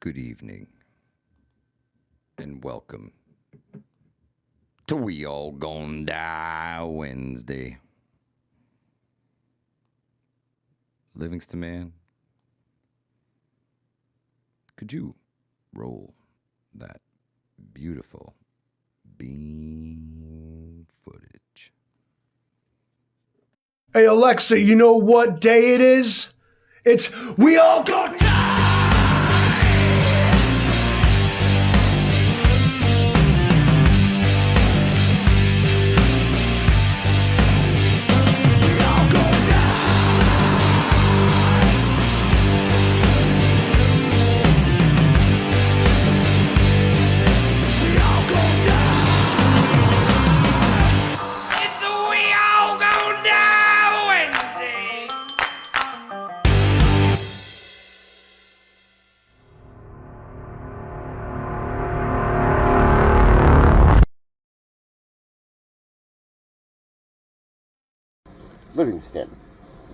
Good evening, and welcome to We All Gon' Die Wednesday. Livingston man, could you roll that beautiful beam footage? Hey Alexa, you know what day it is? It's We All Gon' Die! We all gon' die! We all gon' die! It's a We All Gon' Die Wednesday! Livingston,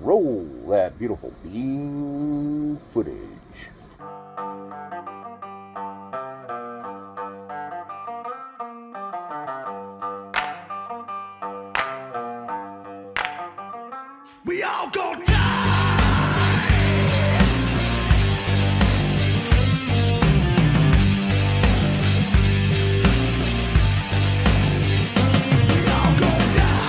roll that beautiful beam footage. We all gon' die! We all gon' die!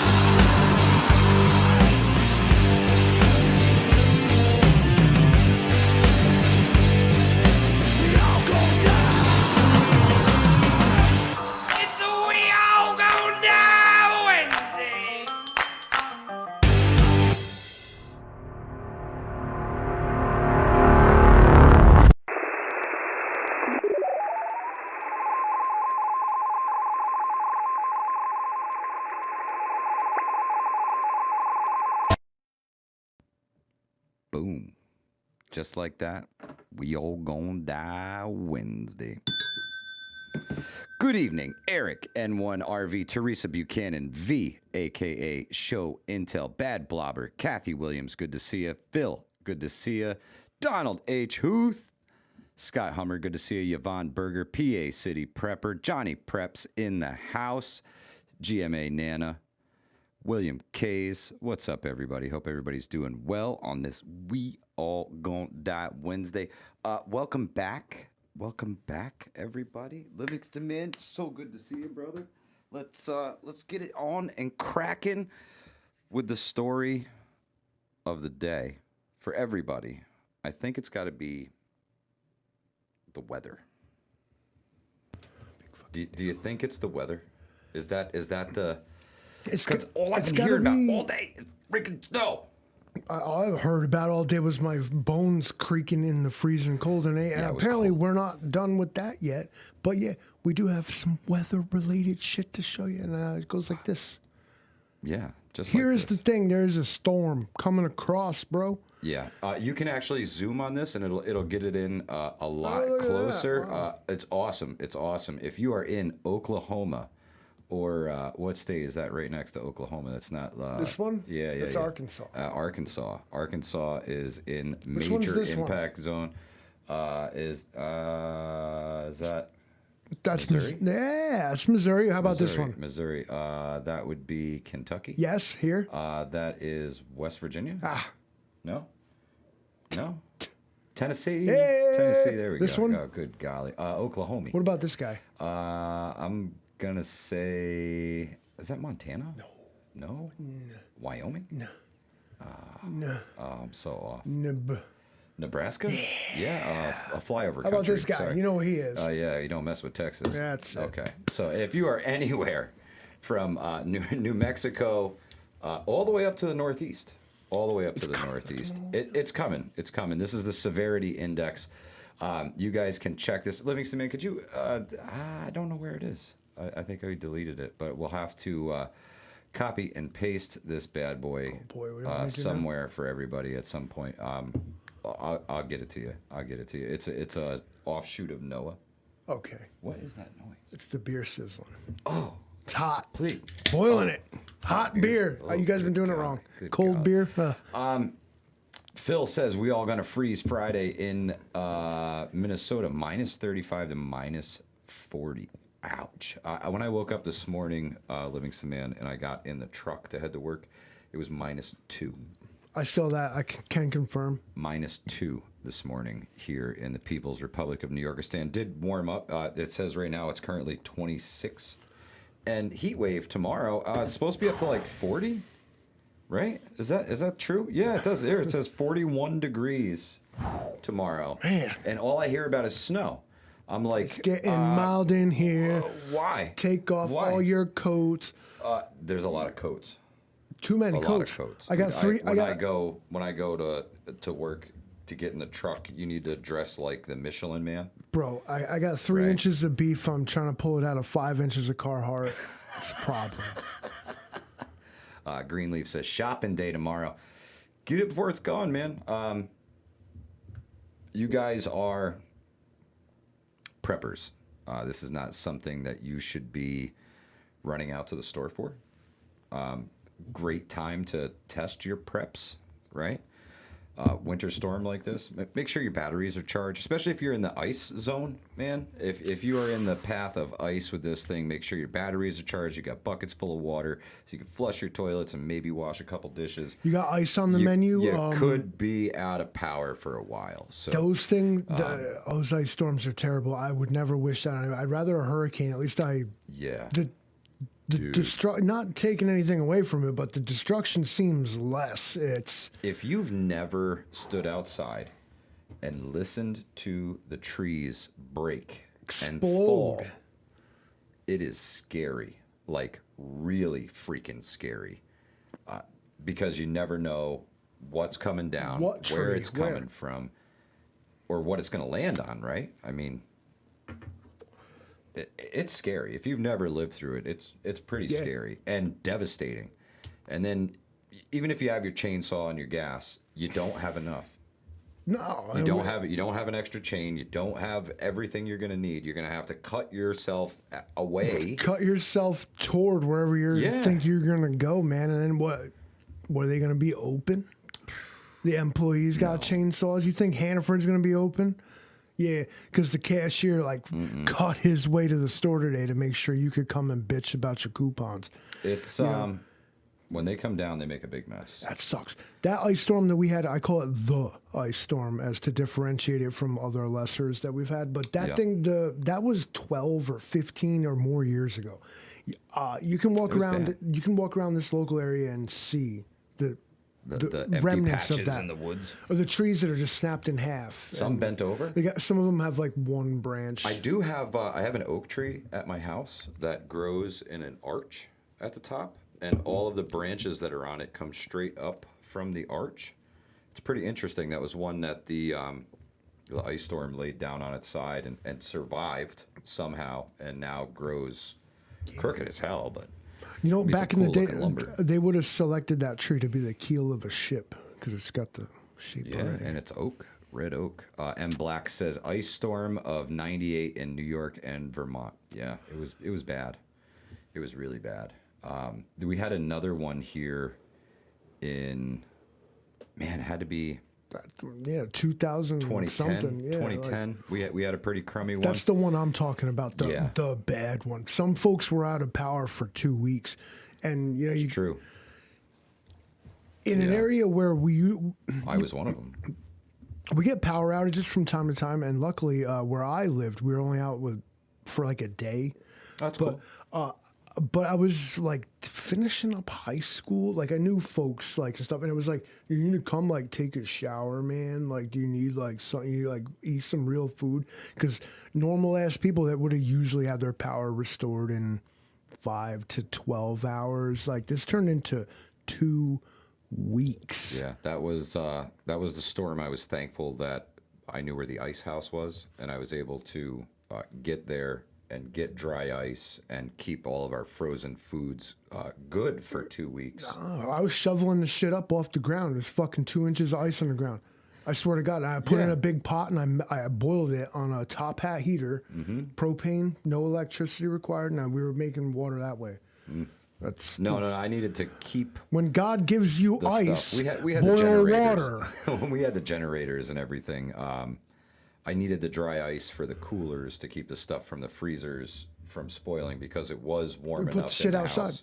We all gon' die! It's a We All Gon' Die Wednesday! Boom. Just like that, we all gon' die Wednesday. Good evening, Eric, N1RV, Teresa Buchanan, V, a.k.a. Show Intel, Bad Blobber, Kathy Williams, good to see you, Phil, good to see you, Donald H. Huth, Scott Hummer, good to see you, Yvonne Berger, PA City Prepper, Johnny Preps in the house, GMA Nana, William Kays, what's up, everybody? Hope everybody's doing well on this We All Gon' Die Wednesday. Welcome back, everybody. Livingston man, so good to see you, brother. Let's get it on and cracking with the story of the day for everybody. I think it's got to be the weather. Do you think it's the weather? Is that the? Because all I've been hearing about all day is freaking snow. All I've heard about all day was my bones creaking in the freezing cold, and it was apparently cold. we're not done with that yet. But yeah, we do have some weather-related shit to show you, and it goes like this. Yeah, just Here's like the this. thing: there's a storm coming across, bro. Yeah, you can actually zoom on this, and it'll get it in a lot look at that. closer. Wow. It's awesome. It's awesome. If you are in Oklahoma, or what state is that right next to Oklahoma? That's not This one? Yeah, yeah, It's yeah. Arkansas. Arkansas is in Which one's major this one? impact zone. Is that That's Missouri? Yeah, it's Missouri. How about this one? Missouri. That would be Kentucky. Yes, here. That is West Virginia. Ah, No? No? Tennessee. Hey! Tennessee, there we This go. one? Oh, good golly. Oklahoma. what about this guy? I'm going to say, is that Montana? No. Wyoming? No. Oh, I'm so off. Nib. Nebraska? Yeah, a flyover How about country. this guy? Sorry. You know who he is. Yeah, you don't mess with Texas. That's it. Okay. So if you are anywhere from New Mexico all the way up to the Northeast, it's coming. It's coming. This is the severity index. You guys can check this. Livingston man, could you? I don't know where it is. I think I deleted it, but we'll have to copy and paste this bad boy, Oh, boy, what do I do now? somewhere for everybody at some point. I'll get it to you. It's a offshoot of Noah. Okay. What is that noise? It's the beer sizzling. Oh, It's hot. please. Boiling it. Hot beer. Oh, You guys been good doing it God. wrong. Good Cold God. beer. Phil says we all gonna freeze Friday in Minnesota, -35 to -40. Ouch. When I woke up this morning, Livingston man, and I got in the truck to head to work, it was -2. I saw that. I can confirm. -2 this morning here in the People's Republic of New Yorkistan. Did warm up. It says right now it's currently 26. And heat wave tomorrow. It's supposed to be up to like 40, right? Is that true? Yeah, it does. There it says 41 degrees tomorrow. Man. And all I hear about is snow. I'm like, It's getting mild in here. Why? Take off Why? all your coats. There's a lot of coats. Too many A coats. lot of coats. I got three. When I go to work to get in the truck, you need to dress like the Michelin Man. Bro, I got 3 Right. inches of beef. I'm trying to pull it out of 5 inches of Carhartt. It's a problem. Greenleaf says shopping day tomorrow. Get it before it's gone, man. You guys are preppers. This is not something that you should be running out to the store for. Great time to test your preps, right? Winter storm like this, make sure your batteries are charged, especially if you're in the ice zone, man. If you are in the path of ice with this thing, make sure your batteries are charged. You got buckets full of water so you can flush your toilets and maybe wash a couple dishes. You got ice on the menu. You could be out of power for a while. So Those those ice storms are terrible. I would never wish that. I'd rather a hurricane. At least yeah. not taking anything away from it, but the destruction seems less. If you've never stood outside and listened to the trees break and fall, it is scary, like really freaking scary, because you never know what's coming down, where it's coming from, or what it's going to land on, right? I mean, it's scary. If you've never lived through it, it's pretty scary and devastating. And then even if you have your chainsaw and your gas, you don't have enough. No, You don't have it. You don't have an extra chain. You don't have everything you're going to need. You're going to have to cut yourself away. Cut yourself toward wherever you think you're going to go, man. And then what are they going to be open? The employees got chainsaws. You think Hannaford's going to be open? Yeah, because the cashier cut his way to the store today to make sure you could come and bitch about your coupons. It's when they come down, they make a big mess. That sucks. That ice storm that we had, I call it the ice storm as to differentiate it from other lessers that we've had. But that thing, that was 12 or 15 or more years ago. You can walk around. Bad. You can walk around this local area and see the empty remnants of patches that. in the woods. Or the trees that are just snapped in half. Some bent over. Some of them have like one branch. I do have. I have an oak tree at my house that grows in an arch at the top, and all of the branches that are on it come straight up from the arch. It's pretty interesting. That was one that the ice storm laid down on its side and survived somehow, and now grows crooked as hell. But you know, back in the day, lumber. they would have selected that tree to be the keel of a ship because it's got the shape already. And it's oak, red oak. M Black says ice storm of '98 in New York and Vermont. Yeah, it was bad. It was really bad. We had another one here in, man, it had to be 2000 2010. something. Yeah, 2010. We had a pretty crummy one. That's the one I'm talking about. The bad one. Some folks were out of power for 2 weeks, and It's true. In an area where I was one of them. we get power outages from time to time, and luckily where I lived, we were only out for like a day. That's cool. But I was like finishing up high school. Like I knew folks like and stuff, and it was like, you need to come like take a shower, man. Like, do you need like something? You like eat some real food? Because normal ass people that would have usually had their power restored in 5 to 12 hours. Like this turned into 2 weeks. Yeah, that was the storm. I was thankful that I knew where the ice house was, and I was able to get there and get dry ice and keep all of our frozen foods good for 2 weeks. I was shoveling the shit up off the ground. There's fucking 2 inches of ice on the ground. I swear to God. I put it in a big pot and I boiled it on a top hat heater, propane, no electricity required, and we were making water that way. That's No. I needed to keep when God gives you the ice. stuff. We had boil the generators. water. When we had the generators and everything, I needed the dry ice for the coolers to keep the stuff from the freezers from spoiling because it was warm We enough put shit in the outside. house.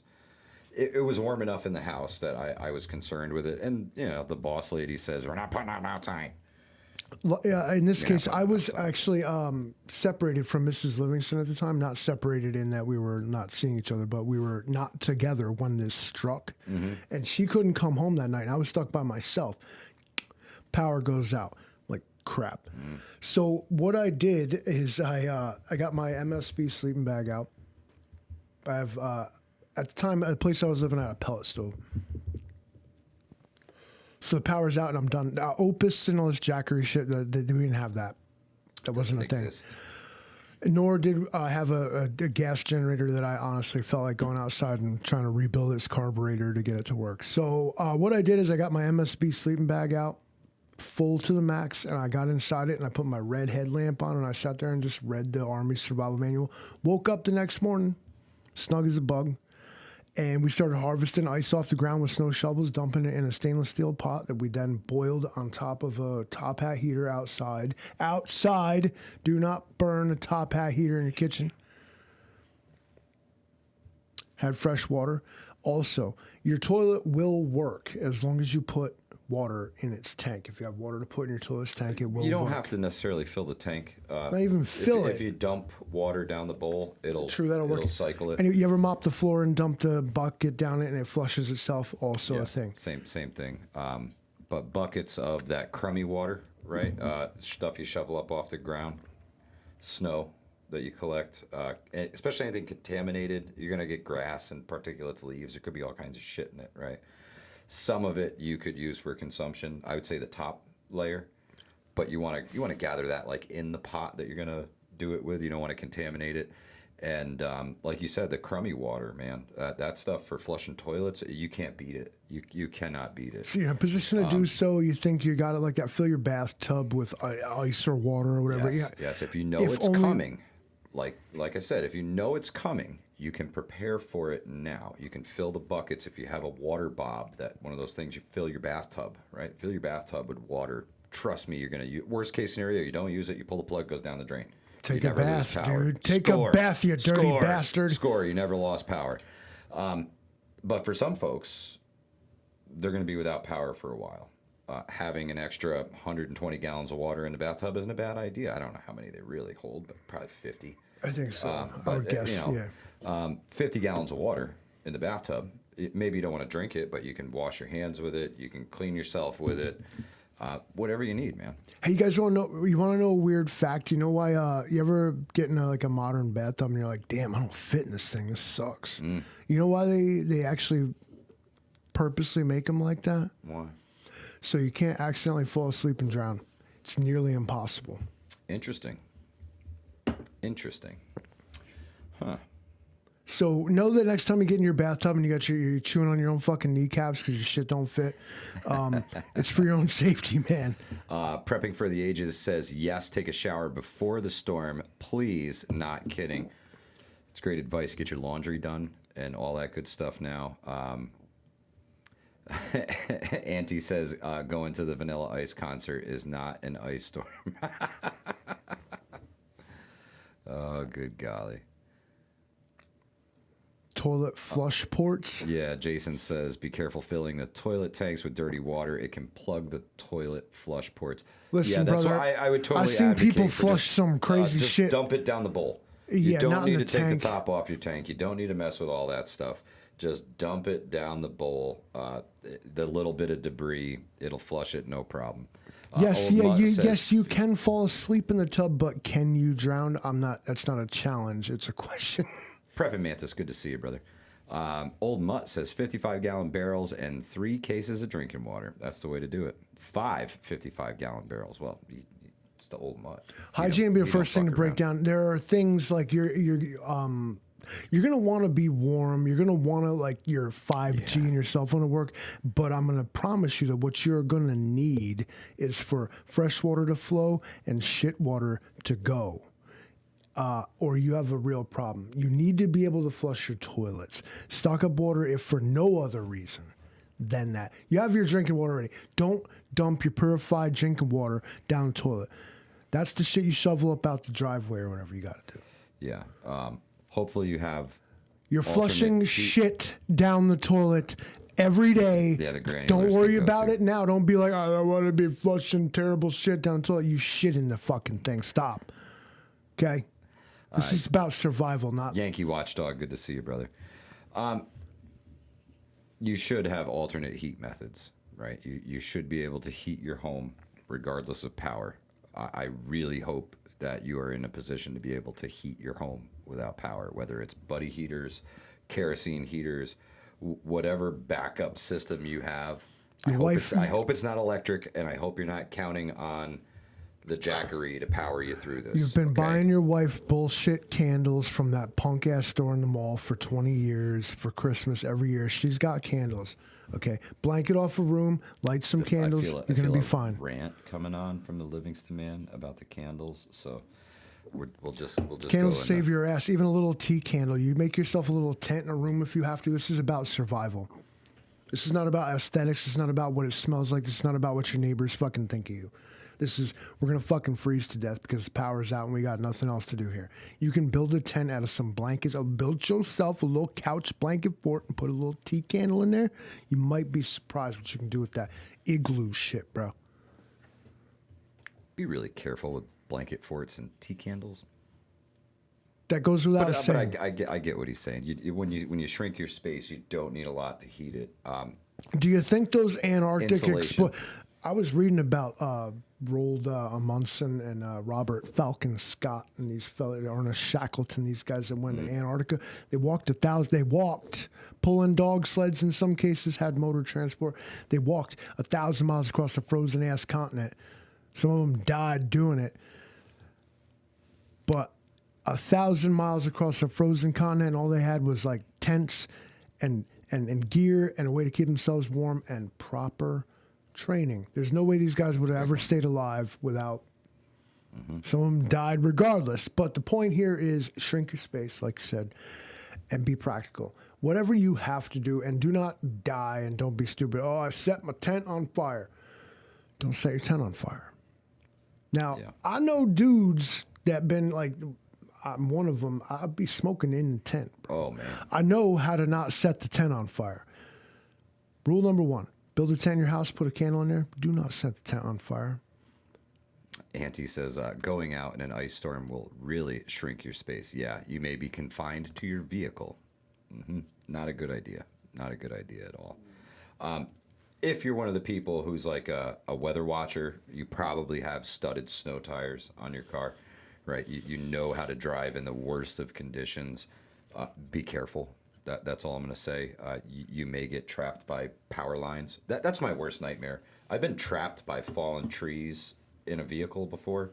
It was warm enough in the house that I was concerned with it. And, the boss lady says, we're not putting them outside. Yeah, in this You're case, not I putting was outside. actually separated from Mrs. Livingston at the time. Not separated in that we were not seeing each other, but we were not together when this struck. And she couldn't come home that night. I was stuck by myself. Power goes out. Like crap. So what I did is I got my MSB sleeping bag out. I have at the time the place I was living at a pellet stove. So the power's out and I'm done. Opus and all this jackery shit, we didn't have that. That wasn't a thing. Exist. Nor did I have a gas generator that I honestly felt like going outside and trying to rebuild its carburetor to get it to work. So what I did is I got my MSB sleeping bag out, full to the max, and I got inside it and I put my red headlamp on and I sat there and just read the Army Survival Manual. Woke up the next morning, snug as a bug. And we started harvesting ice off the ground with snow shovels, dumping it in a stainless steel pot that we then boiled on top of a top hat heater outside. Outside, do not burn a top hat heater in your kitchen. Had fresh water. Also, your toilet will work as long as you put water in its tank. If you have water to put in your toilet's tank, it will You don't work. have to necessarily fill the tank. Not even fill If it. you dump water down the bowl, it'll That'll work. cycle it. And you ever mop the floor and dump the bucket down it and it flushes itself? Also a thing. Same thing. But buckets of that crummy water, right? Stuff you shovel up off the ground, snow that you collect, especially anything contaminated. You're gonna get grass and particulates, leaves. There could be all kinds of shit in it, right? Some of it you could use for consumption. I would say the top layer, but you want to gather that like in the pot that you're gonna do it with. You don't want to contaminate it. And like you said, the crummy water, man, that stuff for flushing toilets, you can't beat it. You cannot beat it. So you're in a position to do so. You think you got it like that. Fill your bathtub with ice or water or whatever. Yes. If you know If it's only- coming, like I said, if you know it's coming, you can prepare for it now. You can fill the buckets. If you have a water bob, that one of those things you fill your bathtub, right? Fill your bathtub with water. Trust me, you're gonna use. Worst case scenario, you don't use it. You pull the plug, goes down the drain. Take You a never lose bath, power. dude. Take a bath, you dirty bastard. Score. You never lost power. But for some folks, they're going to be without power for a while. Having an extra 120 gallons of water in the bathtub isn't a bad idea. I don't know how many they really hold, but probably 50. I think so. I But, would guess. Yeah. 50 gallons of water in the bathtub. Maybe you don't want to drink it, but you can wash your hands with it. You can clean yourself with it. Whatever you need, man. Hey, you guys want to know? You want to know a weird fact? You know why? You ever get in like a modern bathtub and you're like, "Damn, I don't fit in this thing. This sucks." You know why they actually purposely make them like that? Why? So you can't accidentally fall asleep and drown. It's nearly impossible. Interesting. Huh. So know that next time you get in your bathtub and you're chewing on your own fucking kneecaps because your shit don't fit, it's for your own safety, man. Prepping for the Ages says, yes, take a shower before the storm. Please, not kidding. It's great advice. Get your laundry done and all that good stuff now. Auntie says, going to the Vanilla Ice concert is not an ice storm. Oh, good golly. Toilet flush ports. Yeah, Jason says, be careful filling the toilet tanks with dirty water. It can plug the toilet flush ports. Listen, yeah, that's brother, why I would totally I've seen advocate people for flush just, some crazy just shit. dump it down the bowl. You Yeah, don't not need in to the take tank. the top off your tank. You don't need to mess with all that stuff. Just dump it down the bowl. The little bit of debris, it'll flush it, no problem. Yes, Old yeah, Mutt says, yes, you can fall asleep in the tub, but can you drown? I'm not. That's not a challenge. It's a question. Prepping Mantis, good to see you, brother. Old Mutt says 55-gallon barrels and 3 cases of drinking water. That's the way to do it. 5 55-gallon barrels. Well, it's the Old Mutt. Hygiene would be the first thing to break down. There are things like you're gonna want to be warm. You're gonna want to like your 5G and your cell phone to work. But I'm gonna promise you that what you're gonna need is for fresh water to flow and shit water to go. or you have a real problem. You need to be able to flush your toilets. Stock up water if for no other reason than that. You have your drinking water ready. Don't dump your purified drinking water down the toilet. That's the shit you shovel up out the driveway or whatever you got to do. Yeah. Hopefully you have. You're flushing shit down the toilet every day. Yeah, the granulars don't worry can go about too. it now. Don't be like, I don't want to be flushing terrible shit down the toilet. You shit in the fucking thing. Stop. Okay? This is about survival, not... Yankee Watchdog, good to see you, brother. You should have alternate heat methods, right? You should be able to heat your home regardless of power. I really hope that you are in a position to be able to heat your home without power, whether it's buddy heaters, kerosene heaters, whatever backup system you have. I hope it's not electric, and I hope you're not counting on the jackery to power you through this. You've been buying your wife bullshit candles from that punk ass store in the mall for 20 years for Christmas every year. She's got candles. Okay, blanket off a room, light some candles. You're gonna be fine. Rant coming on from the Livingston man about the candles, so we'll just candles go save your ass. Even a little tea candle. You make yourself a little tent in a room if you have to. This is about survival. This is not about aesthetics. It's not about what it smells like. This is not about what your neighbors fucking think of you. This is, we're going to fucking freeze to death because the power's out and we got nothing else to do here. You can build a tent out of some blankets. Build yourself a little couch blanket fort and put a little tea candle in there. You might be surprised what you can do with that igloo shit, bro. Be really careful with blanket forts and tea candles. That goes without saying. But I get what he's saying. When you shrink your space, you don't need a lot to heat it. Do you think those Antarctic Insulation. I was reading about Roald Amundsen and Robert Falcon Scott and these fellas, Ernest Shackleton, these guys that went to Antarctica. They walked 1,000. They walked, pulling dog sleds in some cases, had motor transport. They walked 1,000 miles across the frozen ass continent. Some of them died doing it. But 1,000 miles across a frozen continent, all they had was like tents and gear and a way to keep themselves warm and proper training. There's no way these guys would have ever stayed alive without. Some of them died regardless. But the point here is shrink your space, like I said, and be practical. Whatever you have to do, and do not die and don't be stupid. Oh, I set my tent on fire. Don't set your tent on fire. Now, I know dudes that been like, I'm one of them. I'd be smoking in the tent, bro. Oh, man. I know how to not set the tent on fire. Rule number 1. Build a tent in your house, put a candle in there. Do not set the tent on fire. Auntie says, going out in an ice storm will really shrink your space. Yeah, you may be confined to your vehicle. Not a good idea. Not a good idea at all. If you're one of the people who's like a weather watcher, you probably have studded snow tires on your car, right? You know how to drive in the worst of conditions. Be careful. That's all I'm going to say. You may get trapped by power lines. That's my worst nightmare. I've been trapped by fallen trees in a vehicle before,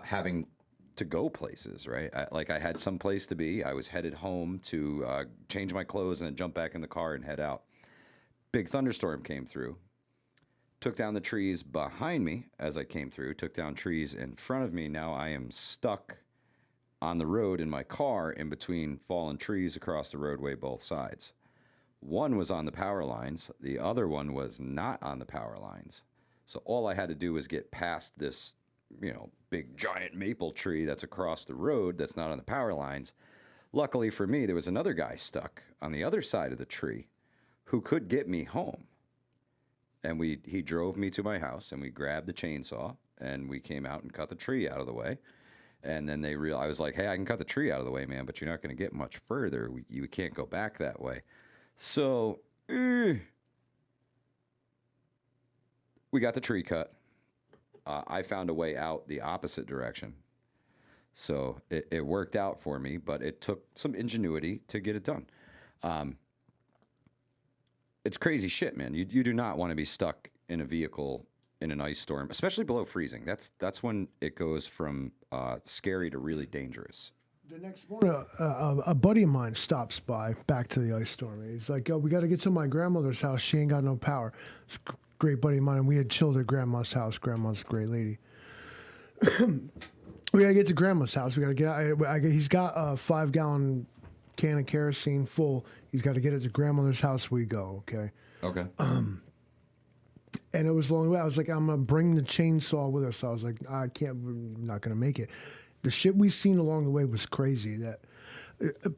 having to go places, right? I had some place to be. I was headed home to change my clothes and then jump back in the car and head out. Big thunderstorm came through, took down the trees behind me as I came through, took down trees in front of me. Now I am stuck on the road in my car in between fallen trees across the roadway both sides. One was on the power lines. The other one was not on the power lines. So all I had to do was get past this, big giant maple tree that's across the road that's not on the power lines. Luckily for me, there was another guy stuck on the other side of the tree who could get me home. And he drove me to my house, and we grabbed the chainsaw and we came out and cut the tree out of the way. And then I was like, hey, I can cut the tree out of the way, man, but you're not going to get much further. You can't go back that way. So we got the tree cut. I found a way out the opposite direction. So it worked out for me, but it took some ingenuity to get it done. It's crazy shit, man. You do not want to be stuck in a vehicle in an ice storm, especially below freezing. That's when it goes from scary to really dangerous. The next morning, a buddy of mine stops by back to the ice storm. He's like, "Yo, we got to get to my grandmother's house. She ain't got no power." It's a great buddy of mine, and we had chilled at grandma's house. Grandma's a great lady. We gotta get to Grandma's house. We gotta get out. He's got a 5-gallon can of kerosene full. He's got to get it to Grandmother's house. We go. Okay. Okay. And it was a long way. I was like, I'm gonna bring the chainsaw with us. I was like, I can't. I'm not gonna make it. The shit we seen along the way was crazy. That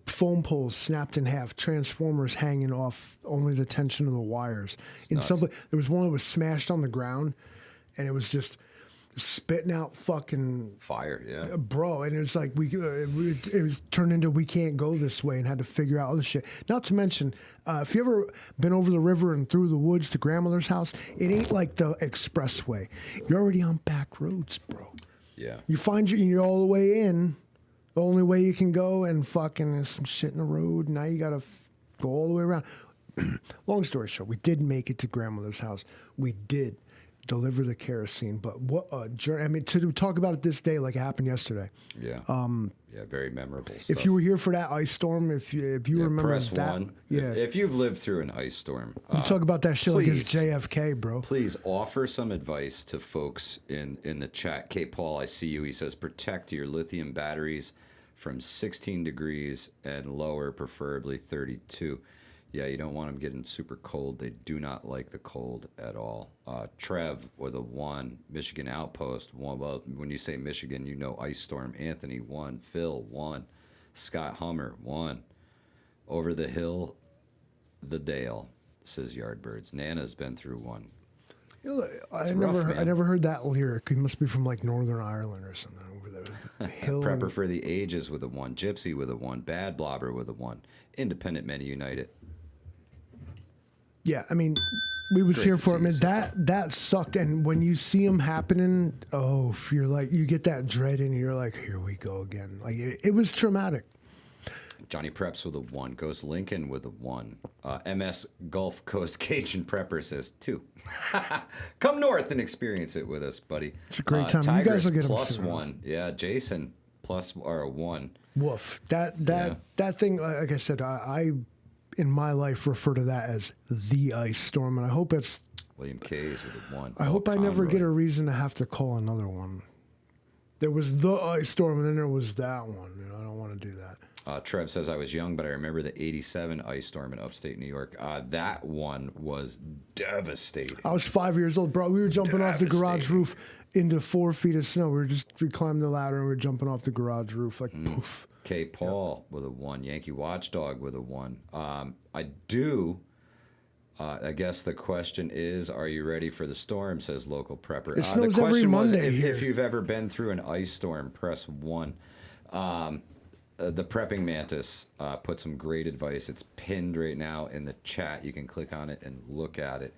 phone poles snapped in half, transformers hanging off only the tension of the wires. In some, there was one that was smashed on the ground, and it was just spitting out fucking Fire, yeah. bro. And it was like it was turned into we can't go this way, and had to figure out other shit. Not to mention, if you ever been over the river and through the woods to Grandmother's house, it ain't like the expressway. You're already on back roads, bro. Yeah. You find you're all the way in. The only way you can go, and fucking there's some shit in the road. Now you gotta go all the way around. Long story short, we did make it to Grandmother's house. We did deliver the kerosene, but what a journey! I mean, to talk about it this day like it happened yesterday. Yeah. Yeah, very memorable stuff. If you were here for that ice storm, if you remember press that, one. yeah. If you've lived through an ice storm, You talk about that shit like it's please. JFK, bro. please offer some advice to folks in the chat. Kate Paul, I see you. He says protect your lithium batteries from 16 degrees and lower, preferably 32. Yeah, you don't want them getting super cold. They do not like the cold at all. Trev with a 1. Michigan Outpost 1. Well, when you say Michigan, you know Ice Storm. Anthony 1. Phil 1. Scott Hummer 1. Over the hill, the Dale, says Yardbirds. Nana's been through one. You know, I man. never heard that lyric. It must be from like Northern Ireland or something over there. The hill. Prepper for the Ages with a 1. Gypsy with a 1. Bad Blobber with a 1. Independent Men United. Yeah, I mean, we was Great here to for it, see man. you, sister. That sucked. And when you see them happening, you're like, you get that dread, and you're like, here we go again. Like it was traumatic. Johnny Preps with a 1. Ghost Lincoln with a 1. MS Gulf Coast Cajun Prepper says 2. Come north and experience it with us, buddy. It's a great time. You Tigers guys will get 'em plus soon. 1. Yeah, Jason plus or a 1. Woof. That thing. Like I said, I in my life refer to that as the ice storm, and I hope it's. William K's with a 1. I hope I never get a reason to have to call another one. There was the ice storm, and then there was that one. You know, I don't want to do that. Trev says, I was young, but I remember the 87 ice storm in upstate New York. That one was devastating. I was 5 years old, bro. We were jumping off the garage Devastating. roof into 4 feet of snow. We climbed the ladder and we were jumping off the garage roof like poof. K. Paul with a 1. Yankee Watchdog with a 1. I guess the question is, are you ready for the storm, says local prepper. It snows the every question was, Monday here. if you've ever been through an ice storm, press 1. The Prepping Mantis put some great advice. It's pinned right now in the chat. You can click on it and look at it.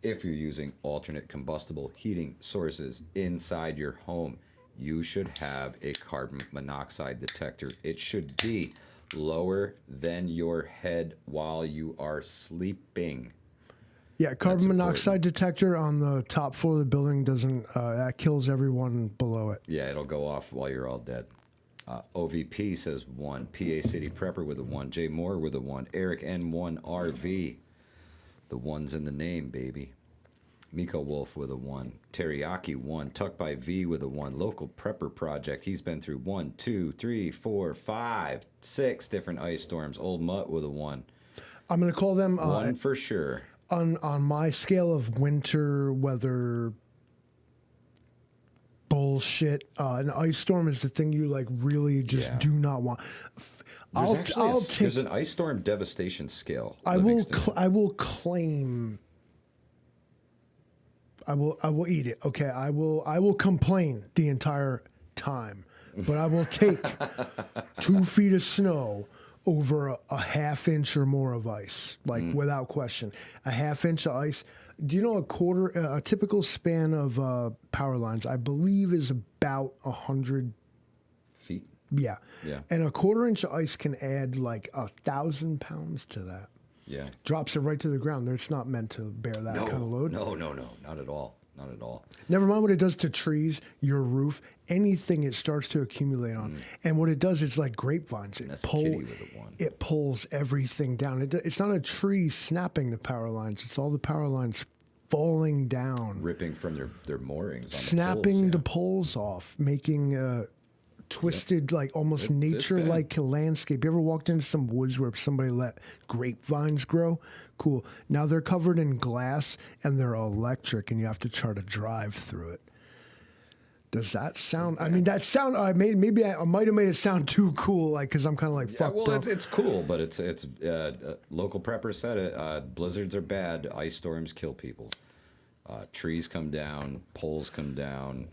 If you're using alternate combustible heating sources inside your home, you should have a carbon monoxide detector. It should be lower than your head while you are sleeping. Yeah, carbon That's monoxide detector on the top floor of the building doesn't, that kills everyone below it. Yeah, it'll go off while you're all dead. OVP says 1. PA City Prepper with a 1. Jay Moore with a 1. Eric N1 RV. The 1's in the name, baby. Miko Wolf with a 1. Teriyaki 1. Tuck by V with a 1. Local Prepper Project. He's been through 1, 2, 3, 4, 5, 6 different ice storms. Old Mutt with a 1. I'm going to call them 1 for sure. on my scale of winter weather bullshit. An ice storm is the thing you like really just do not want. There's an ice storm devastation scale. I will claim. I will eat it. Okay, I will complain the entire time, but I will take 2 feet of snow over a half inch or more of ice, like without question. A half inch of ice. Do you know a typical span of power lines, I believe, is about 100 feet. Yeah. Yeah. And a quarter inch of ice can add like 1,000 pounds to that. Yeah. Drops it right to the ground. It's not meant to bear that kind of load. No, not at all. Not at all. Never mind what it does to trees, your roof, anything it starts to accumulate on. And what it does, it's like grapevines. That's Kitty with a 1. It pulls everything down. It's not a tree snapping the power lines. It's all the power lines falling down. Ripping from their moorings. On Snapping the the poles off, making twisted, like almost It's nature-like landscape. You ever walked into some woods where somebody let grapevines grow? Cool. Now they're covered in glass and they're electric, and you have to try to drive through it. Does that sound? I mean, that sound. Maybe I might have made it sound too cool, like because I'm kind of like, fuck, well, bro. it's cool, but it's local preppers said it. Blizzards are bad. Ice storms kill people. Trees come down, poles come down.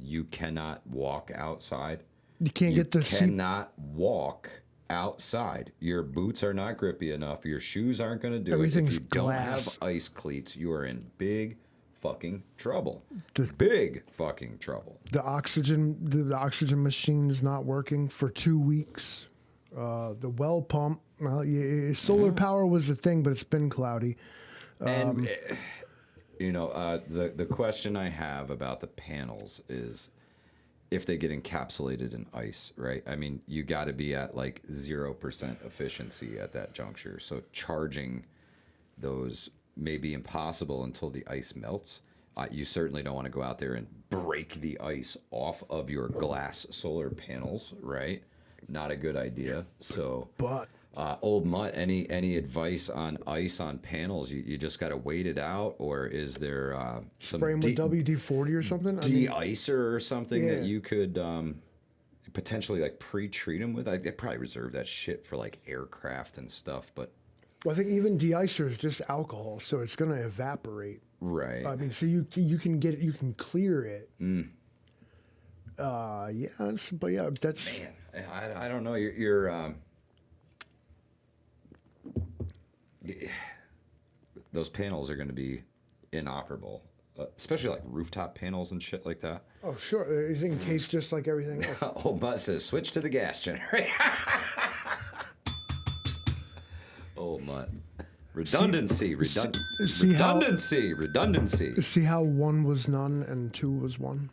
You cannot walk outside. You can't get the seat. cannot walk outside. Your boots are not grippy enough. Your shoes aren't going to do it. If Everything's you don't glass. have ice cleats, you are in big fucking trouble. The- Big fucking trouble. The oxygen machine's not working for 2 weeks. The well pump. Well, solar power was a thing, but it's been cloudy. And the question I have about the panels is if they get encapsulated in ice, right? I mean, you got to be at like 0% efficiency at that juncture. So charging those may be impossible until the ice melts. You certainly don't want to go out there and break the ice off of your glass solar panels, right? Not a good idea. So, But Old Mutt, any advice on ice on panels? You just got to wait it out, or is there some spraying with WD-40 or something? de-icer or something that Yeah. you could potentially like pre-treat them with? I'd probably reserve that shit for like aircraft and stuff, but Well, I think even de-icer is just alcohol, so it's going to evaporate. right. I mean, so you can get it, you can clear it. But yeah, that's Man, I don't know. You're those panels are going to be inoperable, especially like rooftop panels and shit like that. oh sure, it's in case just like everything else. Old Mutt says switch to the gas generator. Old Mutt. Redundancy. Redundancy. See how one was none and two was one.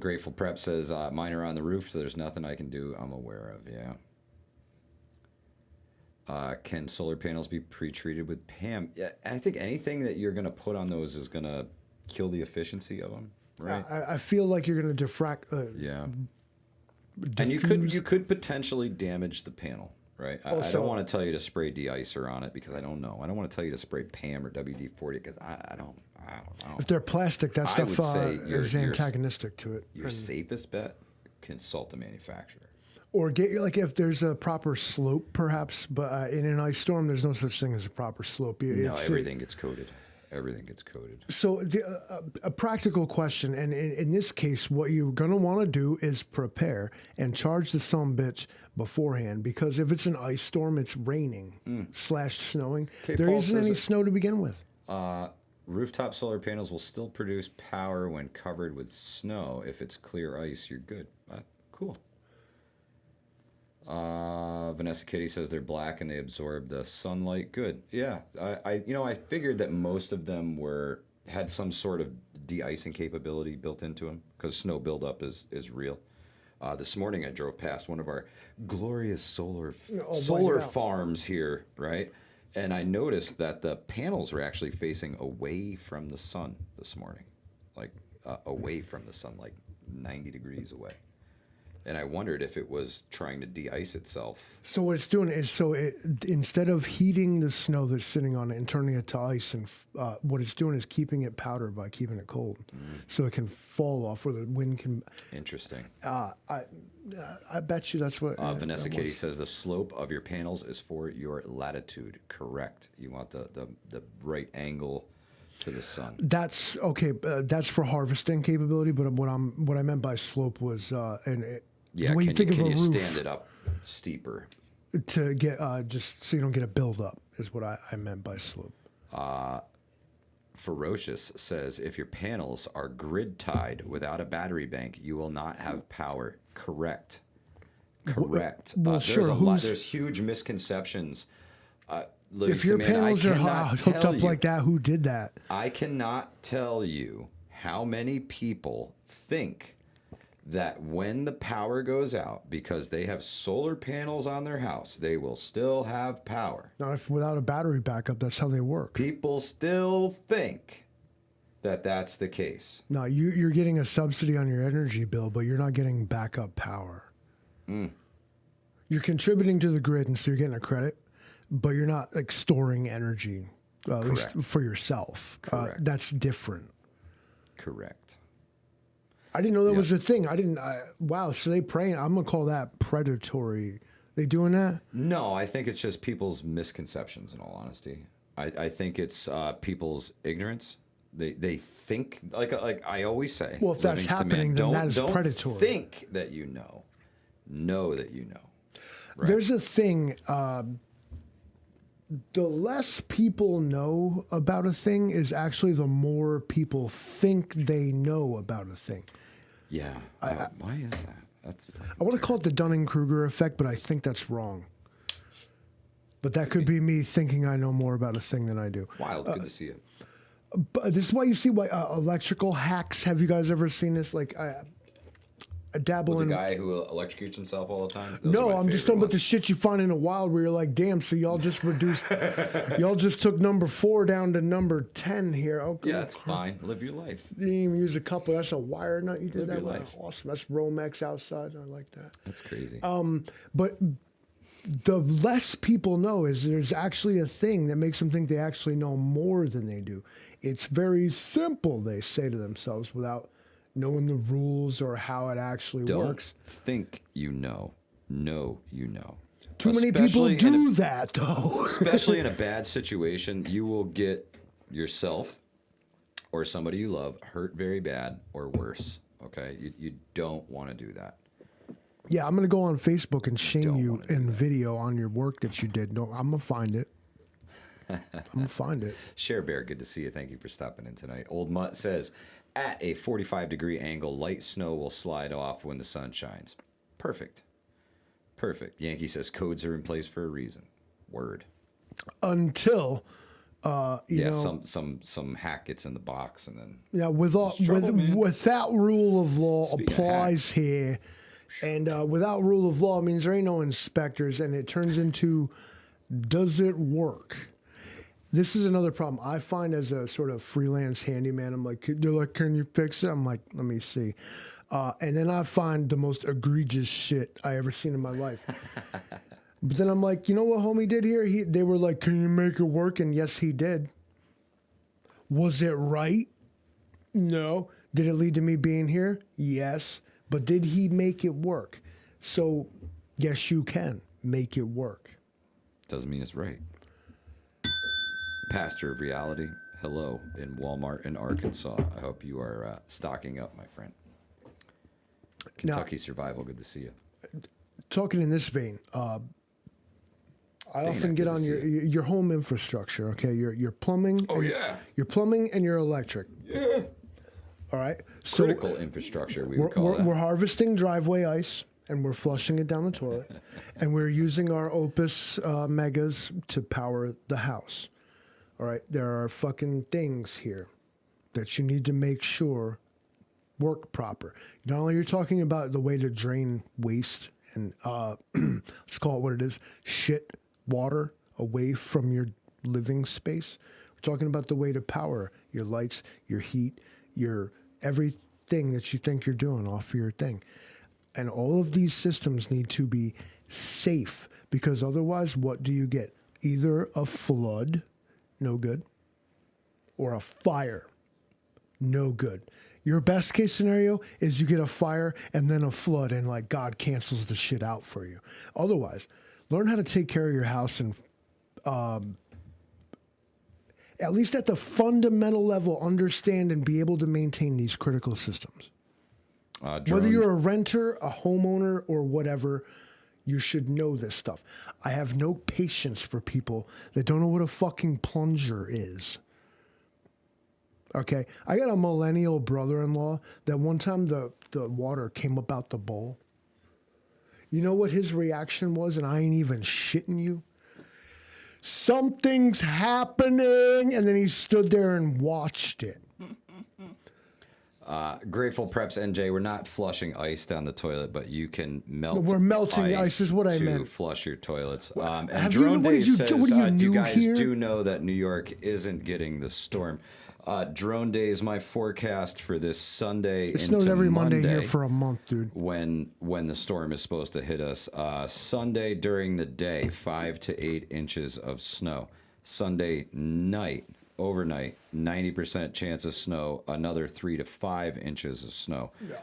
Grateful Prep says mine are on the roof, so there's nothing I can do. I'm aware of. Yeah. Can solar panels be pre-treated with PAM? Yeah, I think anything that you're going to put on those is going to kill the efficiency of them, right? I feel like you're going to diffract. Yeah. And you could potentially damage the panel, right? I Also- don't want to tell you to spray de-icer on it because I don't know. I don't want to tell you to spray PAM or WD-40 because I don't. If they're plastic, that I stuff would say is you're- antagonistic to it. Your safest bet: consult the manufacturer. Or get like if there's a proper slope, perhaps. But in an ice storm, there's no such thing as a proper slope. No, everything gets coated. Everything gets coated. So a practical question, and in this case, what you're going to want to do is prepare and charge the sumbitch beforehand, because if it's an ice storm, it's raining / snowing. Okay, There Paul isn't says any that- snow to begin with. Rooftop solar panels will still produce power when covered with snow. If it's clear ice, you're good. Cool. Vanessa Kitty says they're black and they absorb the sunlight. Good. Yeah. I figured that most of them had some sort of de-icing capability built into them because snow buildup is real. This morning I drove past one of our glorious solar out. farms here, right? And I noticed that the panels were actually facing away from the sun this morning, like away from the sun, like 90 degrees away. And I wondered if it was trying to de-ice itself. So what it's doing is, instead of heating the snow that's sitting on it and turning it to ice, and what it's doing is keeping it powdered by keeping it cold, so it can fall off where the wind can. Interesting. I bet you that's what. Vanessa that Kitty was. says the slope of your panels is for your latitude. Correct. You want the right angle to the sun. That's okay. That's for harvesting capability. But what I meant by slope was Yeah, when can think you of a roof, stand it up steeper? to get just so you don't get a buildup is what I meant by slope. Ferocious says if your panels are grid tied without a battery bank, you will not have power. Correct. Correct. Well, There's sure, a lot. who's- There's huge misconceptions. If your panels are hooked up like that, who did that? I cannot tell you how many people think that when the power goes out, because they have solar panels on their house, they will still have power. Now, if without a battery backup, that's how they work. People still think that's the case. No, you're getting a subsidy on your energy bill, but you're not getting backup power. You're contributing to the grid, and so you're getting a credit, but you're not like storing energy, at least for yourself. That's different. Correct. I didn't know that was a thing. Wow, so they praying. I'm gonna call that predatory. They doing that? No, I think it's just people's misconceptions. In all honesty, I think it's people's ignorance. They think like I always say. Well, if that's happening, then that is predatory. Don't think that you know. Know that you know. Right? There's a thing. The less people know about a thing is actually the more people think they know about a thing. Yeah. Why is that? I want to call it the Dunning-Kruger effect, but I think that's wrong. But that could be me thinking I know more about a thing than I do. Wild. Good to see you. But this is why you see electrical hacks. Have you guys ever seen this? Like, I dabble With in the guy who electrocutes himself all the time. No, I'm just talking about the shit you find in the wild where you're like, damn, so y'all just reduced, y'all just took number 4 down to number 10 here. Okay. Yeah, it's fine. Live your life. You didn't even use a couple. That's a wire nut you did. Live That your was life. awesome. That's Romex outside. I like that. That's crazy. But the less people know is there's actually a thing that makes them think they actually know more than they do. It's very simple, they say to themselves, without knowing the rules or how it actually works. Think you know. Know you know. Too many people do that, though. Especially in a bad situation, you will get yourself or somebody you love hurt very bad or worse. Okay? You don't want to do that. Yeah, I'm going to go on Facebook and shame Don't you wanna do in that. video on your work that you did. No, I'm going to find it. I'm going to find it. Share Bear, good to see you. Thank you for stopping in tonight. Old Mutt says, at a 45-degree angle, light snow will slide off when the sun shines. Perfect. Perfect. Yankee says codes are in place for a reason. Word. Until, you know. Some hack gets in the box and then. Yeah, man. without rule of law Speaking of applies here. And without rule of law means there ain't no inspectors, and it turns into, does it work? This is another problem I find as a sort of freelance handyman. I'm like, they're like, can you fix it? I'm like, let me see. And then I find the most egregious shit I ever seen in my life. But then I'm like, you know what homie did here? They were like, can you make it work? And yes, he did. Was it right? No. Did it lead to me being here? Yes. But did he make it work? So, yes, you can make it work. Doesn't mean it's right. Pastor of Reality, hello in Walmart in Arkansas. I hope you are stocking up, my friend. Kentucky Survival, good to see you. Talking in this vein, I often get on your home infrastructure. Okay, your plumbing. Oh yeah. Your plumbing and your electric. Yeah. All right. So Critical infrastructure, we would call that. we're harvesting driveway ice and we're flushing it down the toilet, and we're using our Opus Megas to power the house. All right. There are fucking things here that you need to make sure work proper. Not only you're talking about the way to drain waste and let's call it what it is, shit water away from your living space. We're talking about the way to power your lights, your heat, your everything that you think you're doing off your thing. And all of these systems need to be safe, because otherwise what do you get? Either a flood, no good, or a fire, no good. Your best case scenario is you get a fire and then a flood, and like God cancels the shit out for you. Otherwise, learn how to take care of your house and at least at the fundamental level, understand and be able to maintain these critical systems. Whether you're a renter, a homeowner, or whatever, you should know this stuff. I have no patience for people that don't know what a fucking plunger is. Okay, I got a millennial brother-in-law that one time the water came up out the bowl. You know what his reaction was? And I ain't even shitting you. Something's happening. And then he stood there and watched it. Grateful Preps NJ, we're not flushing ice down the toilet, but you can melt. We're melting the ice is what I meant. To flush your toilets. And have Jerome you- what Day did you says, do- what are you you new guys here? do know that New York isn't getting the storm. Drone Day is my forecast for this Sunday. It snowed into every Monday here Monday, for a month, dude. when the storm is supposed to hit us. Sunday during the day, 5 to 8 inches of snow. Sunday night, overnight, 90% chance of snow, another 3 to 5 inches of snow. Yeah.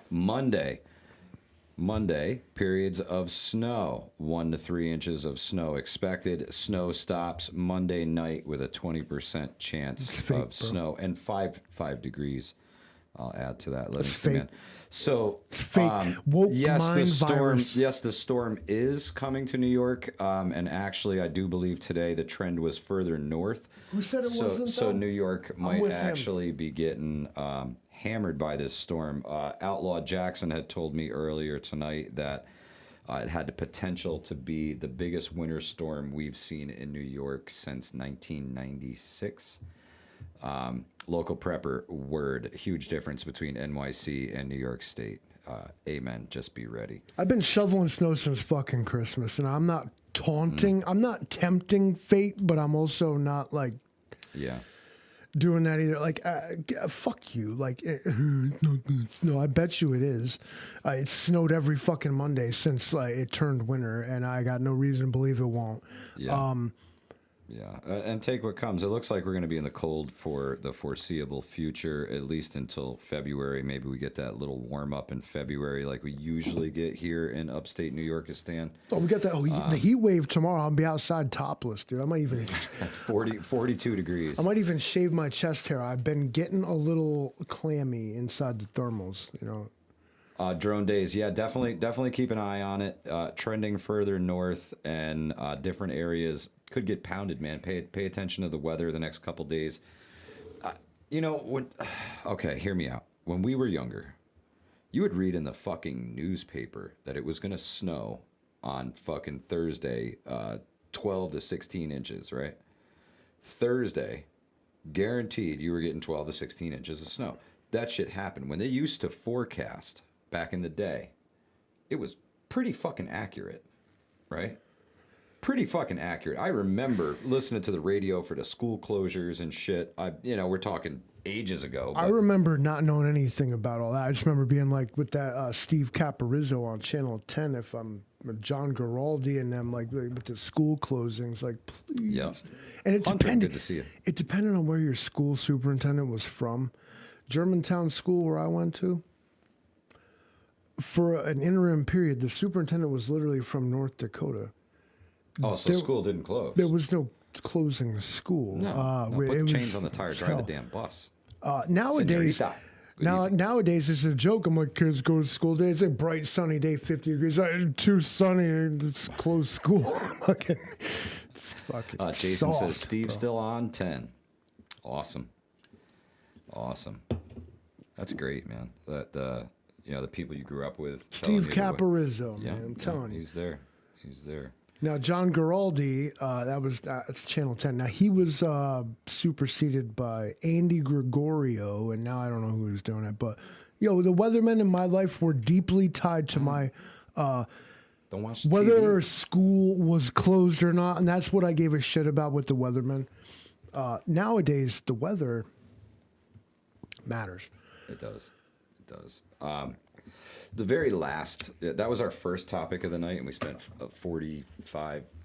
Monday, periods of snow, 1 to 3 inches of snow expected. Snow stops Monday night with a 20% chance fake, of bro. snow and 5 degrees. I'll add to that. It's fake. So fake. Woke yes, the mind storm. virus. Yes, the storm is coming to New York, and actually, I do believe today the trend was further north. Who said it wasn't, So though? New York might with him. actually be getting hammered by this storm. Outlaw Jackson had told me earlier tonight that it had the potential to be the biggest winter storm we've seen in New York since 1996. Local prepper word, huge difference between NYC and New York State. Amen. Just be ready. I've been shoveling snow since fucking Christmas, and I'm not taunting. I'm not tempting fate, but I'm also not like Yeah. doing that either. Like, fuck you. Like, no, I bet you it is. It snowed every fucking Monday since it turned winter, and I got no reason to believe it won't. Yeah. Yeah, and take what comes. It looks like we're going to be in the cold for the foreseeable future, at least until February. Maybe we get that little warm up in February like we usually get here in upstate New Yorkistan. Oh, we got that. The heat wave tomorrow. I'll be outside topless, dude. I might even, At 42 degrees. I might even shave my chest hair. I've been getting a little clammy inside the thermals. You know. Drone days, yeah, definitely keep an eye on it. Trending further north, and different areas could get pounded, man. Pay attention to the weather the next couple days. Okay, hear me out. When we were younger, you would read in the fucking newspaper that it was gonna snow on fucking Thursday, 12 to 16 inches, right? Thursday, guaranteed you were getting 12 to 16 inches of snow. That shit happened. When they used to forecast back in the day, it was pretty fucking accurate, right? Pretty fucking accurate. I remember listening to the radio for the school closures and shit. We're talking ages ago. I remember not knowing anything about all that. I just remember being like with that Steve Caparizzo on Channel 10, if I'm John Giraldi and them, like with the school closings, like please. Yeah. And it Hunter, depended. good to see you. It depended on where your school superintendent was from. Germantown School, where I went to, for an interim period, the superintendent was literally from North Dakota. Oh, so school didn't close. There was no closing the school. No, it put was- chains on the tire, drive hell. the damn bus. Nowadays, Señorita, good evening. nowadays it's a joke. I'm like, kids go to school day. It's a bright sunny day, 50 degrees. Too sunny, it's closed school. Fucking, it's fucking. Jason soft, says Steve's bro. still on 10. Awesome. That's great, man. The people you grew up with. telling Steve you the way- Caparizzo, Yeah, man. I'm telling you. He's there. Now, John Giraldi, that's Channel 10. Now, he was superseded by Andy Gregorio, and now I don't know who was doing it. But, the weathermen in my life were deeply tied to my Don't watch whether TV. school was closed or not, and that's what I gave a shit about with the weathermen. Nowadays, the weather matters. It does. The very last, that was our first topic of the night, and we spent 40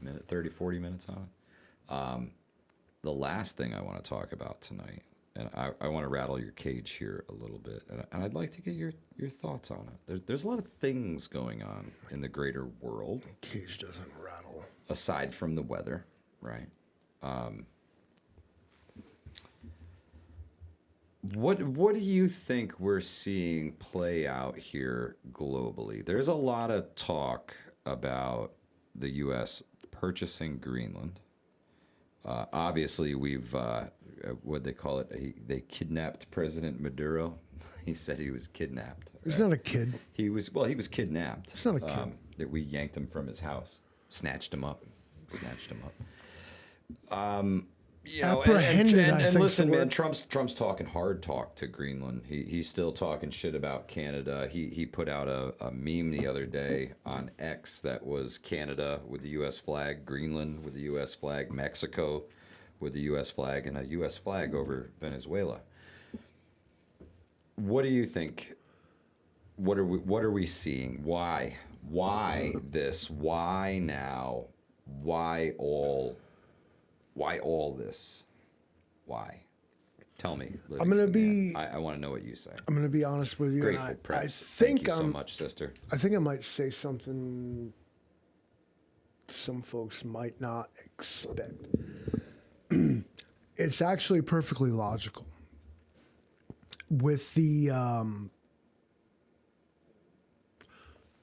minutes on it. The last thing I want to talk about tonight, and I want to rattle your cage here a little bit, and I'd like to get your thoughts on it. There's a lot of things going on in the greater world, Cage doesn't rattle. aside from the weather, right? What do you think we're seeing play out here globally? There's a lot of talk about the U.S. purchasing Greenland. Obviously, we've what they call it? They kidnapped President Maduro. He said he was kidnapped. He's not a kid. He was kidnapped. He's not a kid. That we yanked him from his house, snatched him up. Apprehended, I and think's listen, the man, word. Trump's talking hard talk to Greenland. He's still talking shit about Canada. He put out a meme the other day on X that was Canada with the U.S. flag, Greenland with the U.S. flag, Mexico with the U.S. flag, and a U.S. flag over Venezuela. what do you think? What are we seeing? Why? Why this? Why now? Why all this? Why? Tell me. I'm gonna be. I want to know what you say. I'm gonna be honest with you. Grateful I Prince. think Thank you so much, sister. I think I might say something some folks might not expect. It's actually perfectly logical. With the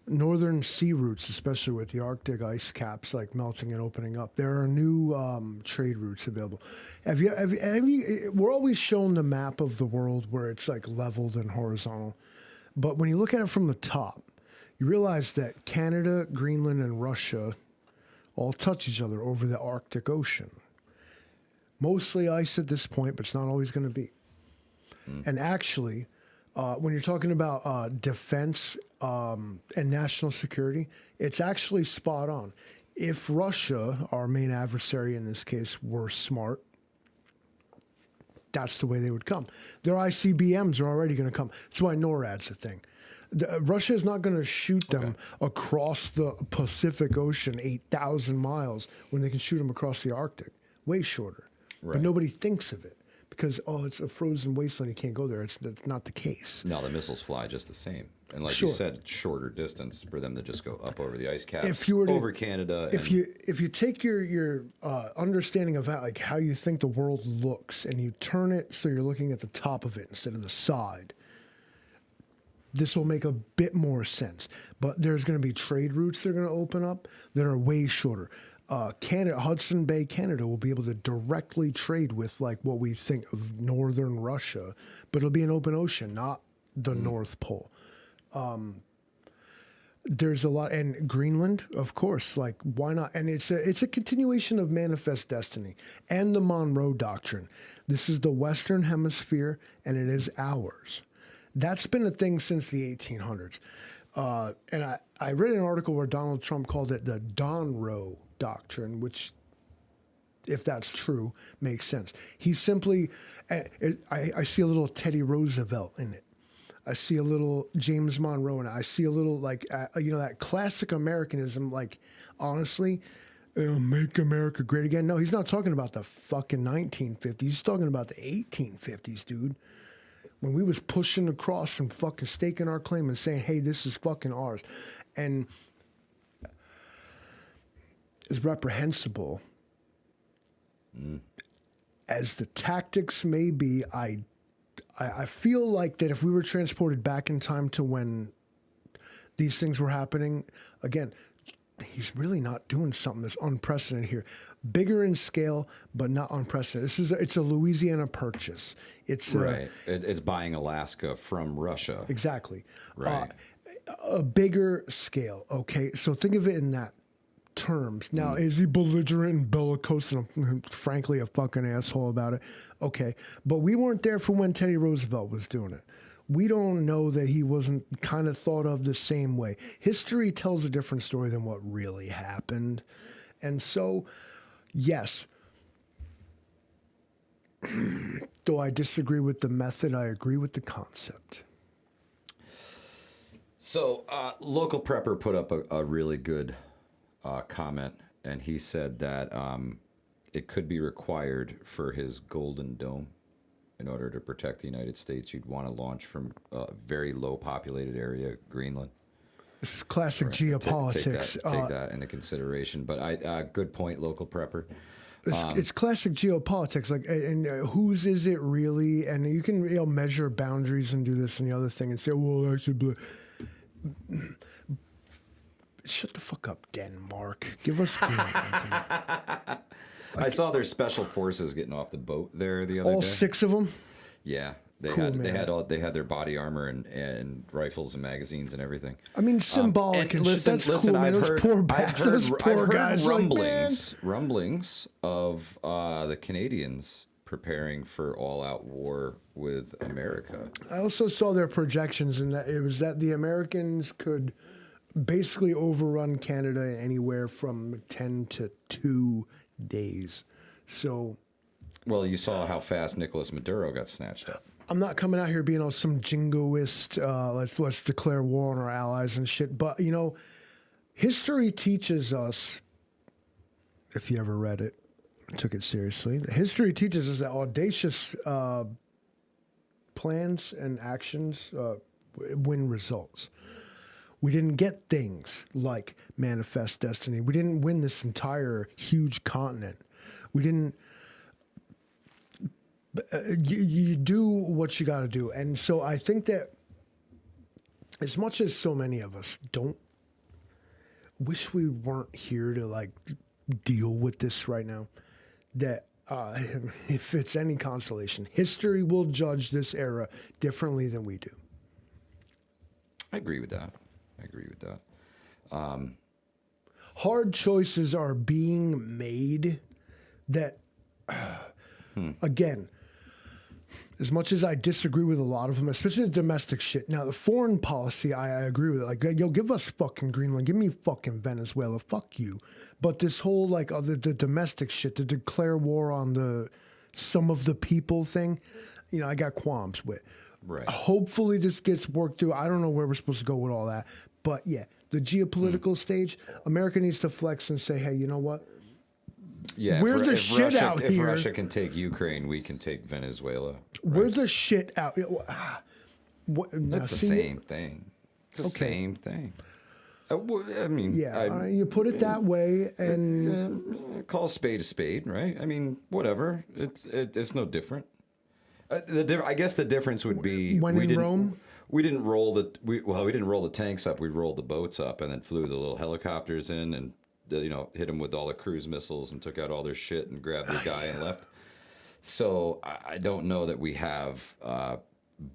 northern sea routes, especially with the Arctic ice caps like melting and opening up, there are new trade routes available. Have you, we're always shown the map of the world where it's like leveled and horizontal. But when you look at it from the top, you realize that Canada, Greenland, and Russia all touch each other over the Arctic Ocean. Mostly ice at this point, but it's not always going to be. And actually, when you're talking about defense and national security, it's actually spot on. If Russia, our main adversary in this case, were smart, that's the way they would come. Their ICBMs are already going to come. That's why NORAD's a thing. Russia is not going to shoot them across the Pacific Ocean 8,000 miles when they can shoot them across the Arctic. Way shorter. Right. But nobody thinks of it because, it's a frozen wasteland. You can't go there. That's not the case. No, the missiles fly just the same. And like Sure. you said, shorter distance for them to just go up over the ice caps, If you were to- over Canada. If you take your understanding of how you think the world looks and you turn it so you're looking at the top of it instead of the side, this will make a bit more sense. But there's going to be trade routes that are going to open up that are way shorter. Canada, Hudson Bay, Canada will be able to directly trade with like what we think of northern Russia, but it'll be an open ocean, not the North Pole. There's a lot, and Greenland, of course, like why not? And it's a continuation of Manifest Destiny and the Monroe Doctrine. This is the Western Hemisphere, and it is ours. That's been a thing since the 1800s. And I read an article where Donald Trump called it the Donroe Doctrine, which, if that's true, makes sense. He simply, I see a little Teddy Roosevelt in it. I see a little James Monroe, and I see a little like, that classic Americanism, like, honestly, make America great again. No, he's not talking about the fucking 1950s. He's talking about the 1850s, dude. When we was pushing across and fucking staking our claim and saying, hey, this is fucking ours. And as reprehensible as the tactics may be, I feel like that if we were transported back in time to when these things were happening, again, he's really not doing something that's unprecedented here. Bigger in scale, but not unprecedented. It's a Louisiana Purchase. It's right. It's buying Alaska from Russia. Exactly. Right. A bigger scale. Okay, so think of it in that terms. Now, is he belligerent and bellicose and frankly a fucking asshole about it? Okay, but we weren't there for when Teddy Roosevelt was doing it. We don't know that he wasn't kind of thought of the same way. History tells a different story than what really happened. And so, yes, though I disagree with the method, I agree with the concept. So, Local Prepper put up a really good comment, and he said that it could be required for his Golden Dome. In order to protect the United States, you'd want to launch from a very low populated area, Greenland. This is classic geopolitics. Take that into consideration. But good point, Local Prepper. It's classic geopolitics. Like, and whose is it really? And you can measure boundaries and do this and the other thing and say, well, actually, shut the fuck up, Denmark. Give us Greenland. I saw their special forces getting off the boat there the other day. All 6 of them? Yeah. They Cool, had their body armor and rifles and magazines and everything. I mean, symbolic and listen, shit. That's cool, man. Those poor bastards, those poor guys. Rumblings of the Canadians preparing for all-out war with America. I also saw their projections, and that it was that the Americans could basically overrun Canada in anywhere from 10 to 2 days. So, well, you saw how fast Nicolas Maduro got snatched up. I'm not coming out here being on some jingoist, let's declare war on our allies and shit. But, you know, history teaches us, if you ever read it, took it seriously, history teaches us that audacious plans and actions win results. We didn't get things like Manifest Destiny. We didn't win this entire huge continent. We didn't. You do what you got to do. And so I think that as much as so many of us don't wish we weren't here to like deal with this right now, that if it's any consolation, history will judge this era differently than we do. I agree with that. Hard choices are being made that, again, as much as I disagree with a lot of them, especially the domestic shit. Now, the foreign policy, I agree with it. Like, yo, give us fucking Greenland. Give me fucking Venezuela. Fuck you. But this whole, like, the domestic shit, to declare war on some of the people thing, you know, I got qualms with. Right. Hopefully this gets worked through. I don't know where we're supposed to go with all that. But, yeah, the geopolitical stage, America needs to flex and say, hey, you know what? Yeah, We're the shit Russia, out if here. If Russia can take Ukraine, we can take Venezuela. Right? We're the shit out. That's the same thing. It's the same thing. I mean, yeah, you put it that way, and call a spade, right? I mean, whatever. It's no different. I guess the difference would be when in Rome. We didn't roll the tanks up. We rolled the boats up and then flew the little helicopters in and hit them with all the cruise missiles and took out all their shit and grabbed the guy and left. So I don't know that we have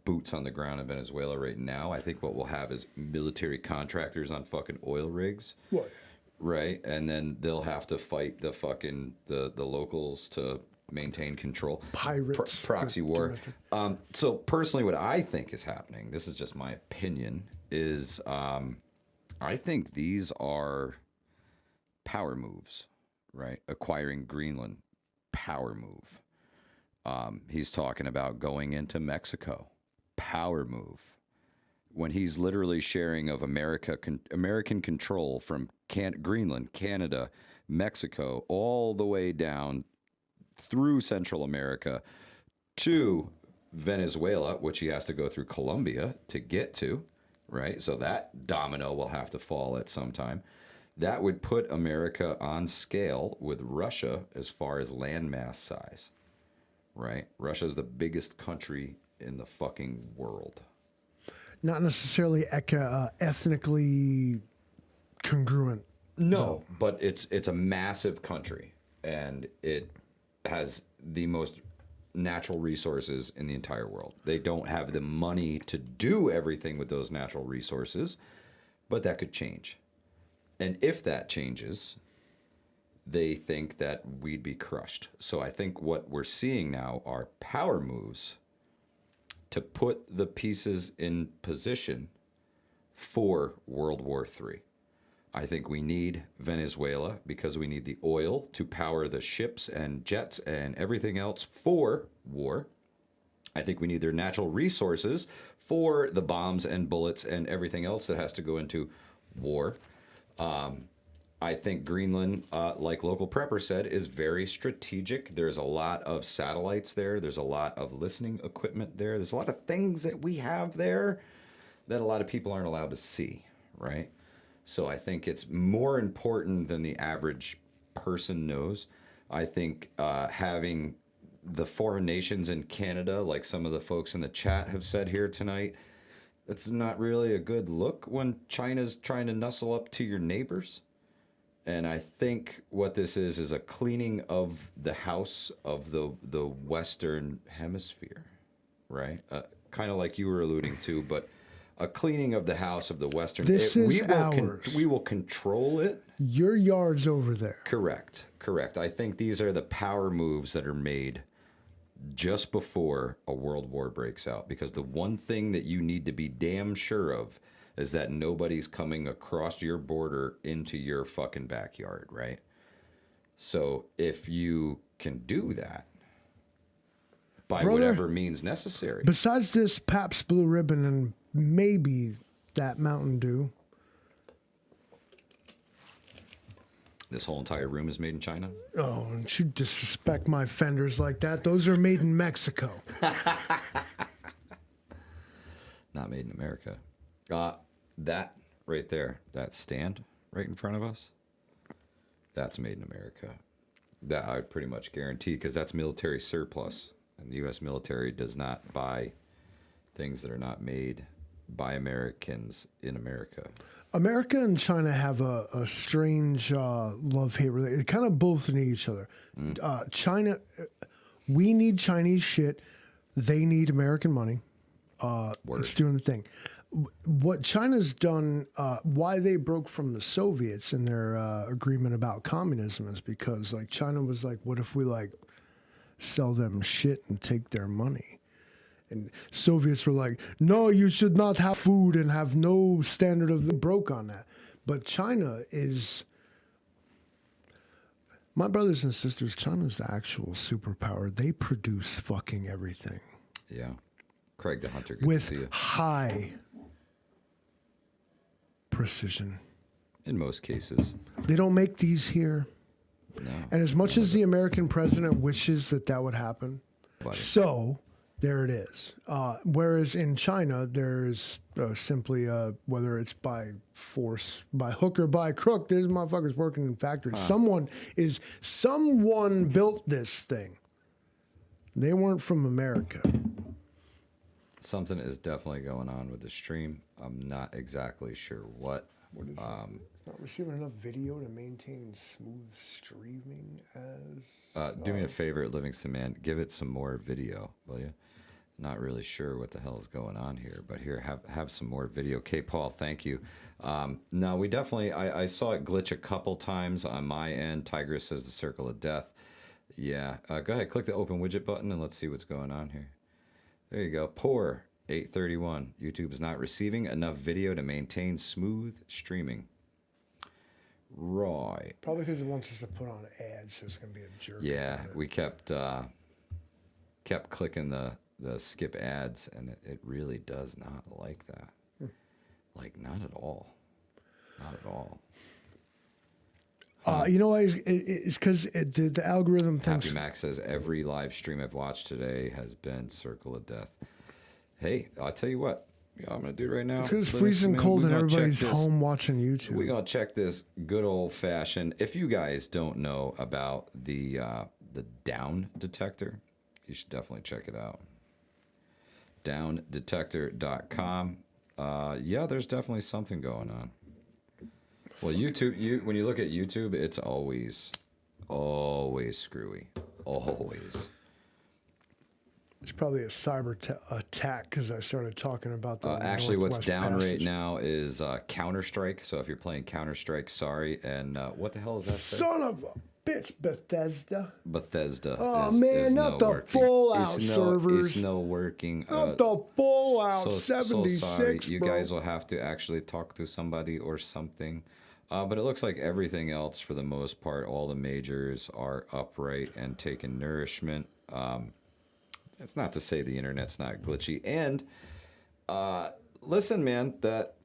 boots on the ground in Venezuela right now. I think what we'll have is military contractors on fucking oil rigs. What? Right, and then they'll have to fight the fucking the locals to maintain control. Pirates. Proxy war. So personally, what I think is happening, this is just my opinion, is I think these are power moves, right? Acquiring Greenland, power move. He's talking about going into Mexico, power move. When he's literally sharing of American control from Greenland, Canada, Mexico, all the way down through Central America to Venezuela, which he has to go through Colombia to get to, right? So that domino will have to fall at some time. That would put America on scale with Russia as far as landmass size, right? Russia's the biggest country in the fucking world. Not necessarily ethnically congruent. No, but it's a massive country, and it has the most natural resources in the entire world. They don't have the money to do everything with those natural resources, but that could change. And if that changes, they think that we'd be crushed. So I think what we're seeing now are power moves to put the pieces in position for World War III. I think we need Venezuela because we need the oil to power the ships and jets and everything else for war. I think we need their natural resources for the bombs and bullets and everything else that has to go into war. I think Greenland, like Local Prepper said, is very strategic. There's a lot of satellites there. There's a lot of listening equipment there. There's a lot of things that we have there that a lot of people aren't allowed to see, right? So I think it's more important than the average person knows. I think having the foreign nations in Canada, like some of the folks in the chat have said here tonight, that's not really a good look when China's trying to nuzzle up to your neighbors. And I think what this is a cleaning of the house of the Western Hemisphere, right? Kind of like you were alluding to, but a cleaning of the house of the Western. This is ours. We will control it. Your yard's over there. Correct. I think these are the power moves that are made just before a world war breaks out. Because the one thing that you need to be damn sure of is that nobody's coming across your border into your fucking backyard, right? So if you can do that by Brother, whatever means necessary. Besides this Pabst Blue Ribbon and maybe that Mountain Dew. This whole entire room is made in China? Oh, don't you disrespect my fenders like that. Those are made in Mexico. Not made in America. That right there, that stand right in front of us, that's made in America. That I would pretty much guarantee, because that's military surplus. And the U.S. military does not buy things that are not made by Americans in America. America and China have a strange love-hate relationship. They kind of both need each other. China, we need Chinese shit. They need American money. It's doing the thing. What China's done, why they broke from the Soviets in their agreement about communism is because like China was like, what if we like sell them shit and take their money? And Soviets were like, no, you should not have food and have no standard of the broke on that. But China is, my brothers and sisters, China's the actual superpower. They produce fucking everything. Yeah. Craig the Hunter, good to see you. With high precision. In most cases. They don't make these here. No. And as much as the American president wishes that that would happen, so there it is. Whereas in China, there's simply, whether it's by force, by hook or by crook, there's motherfuckers working in factories. Someone built this thing. They weren't from America. Something is definitely going on with the stream. I'm not exactly sure what. What is it's not receiving enough video to maintain smooth streaming as... Do me a favor, Livingston Man. Give it some more video, will you? Not really sure what the hell is going on here, but here, have some more video. Okay, Paul, thank you. No, we definitely, I saw it glitch a couple times on my end. Tigress says the circle of death. Yeah, go ahead, click the open widget button and let's see what's going on here. There you go. Poor 831. YouTube is not receiving enough video to maintain smooth streaming. Right. Probably because it wants us to put on ads, so it's going to be a jerk. Yeah, we kept clicking the skip ads, and it really does not like that. Like, not at all. Not at all. You know why? It's because the algorithm thinks... Happy Max says, every live stream I've watched today has been Circle of Death. Hey, I'll tell you what. I'm going to do right now. It's because it's freezing cold and everybody's home watching YouTube. We're going to check this good old-fashioned... If you guys don't know about the down detector, you should definitely check it out. Downdetector.com. Yeah, there's definitely something going on. Well, YouTube, when you look at YouTube, it's always screwy. Always. It's probably a cyber attack because I started talking about the actually, what's Northwest down Passage. right now is Counter-Strike. So if you're playing Counter-Strike, sorry. And what the hell is that? Son of a bitch, Bethesda. Bethesda. Oh, is man, not the working. Fallout servers. It's no working. Not the Fallout so 76, sorry. You bro. guys will have to actually talk to somebody or something. But it looks like everything else, for the most part, all the majors are upright and taking nourishment. That's not to say the internet's not glitchy. And listen, man, that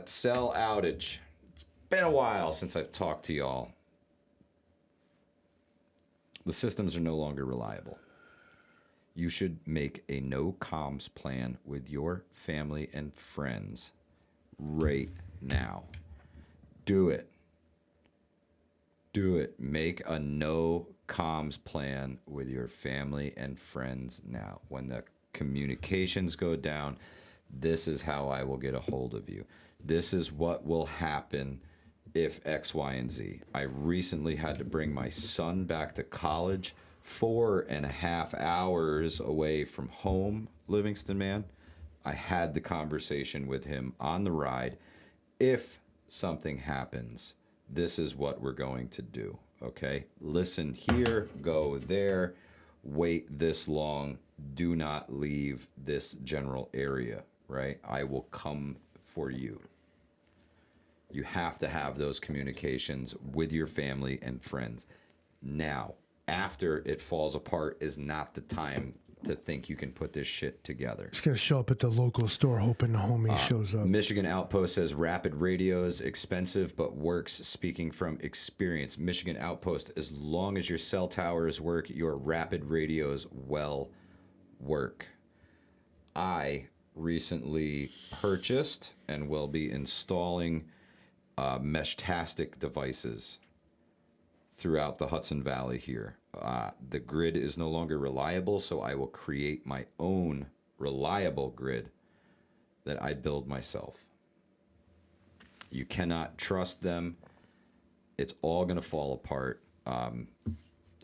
cell outage, it's been a while since I've talked to y'all. The systems are no longer reliable. You should make a no comms plan with your family and friends right now. Do it. Do it. Make a no comms plan with your family and friends now. When the communications go down, this is how I will get a hold of you. This is what will happen if X, Y, and Z. I recently had to bring my son back to college 4.5 hours away from home, Livingston Man. I had the conversation with him on the ride. If something happens, this is what we're going to do, okay? Listen here, go there, wait this long, do not leave this general area, right? I will come for you. You have to have those communications with your family and friends. Now, after it falls apart is not the time to think you can put this shit together. It's gonna show up at the local store, hoping the homie shows up. Michigan Outpost says rapid radios expensive but works. Speaking from experience, Michigan Outpost, as long as your cell towers work, your rapid radios well work. I recently purchased and will be installing Meshtastic devices throughout the Hudson Valley here. The grid is no longer reliable, so I will create my own reliable grid that I build myself. You cannot trust them. It's all going to fall apart.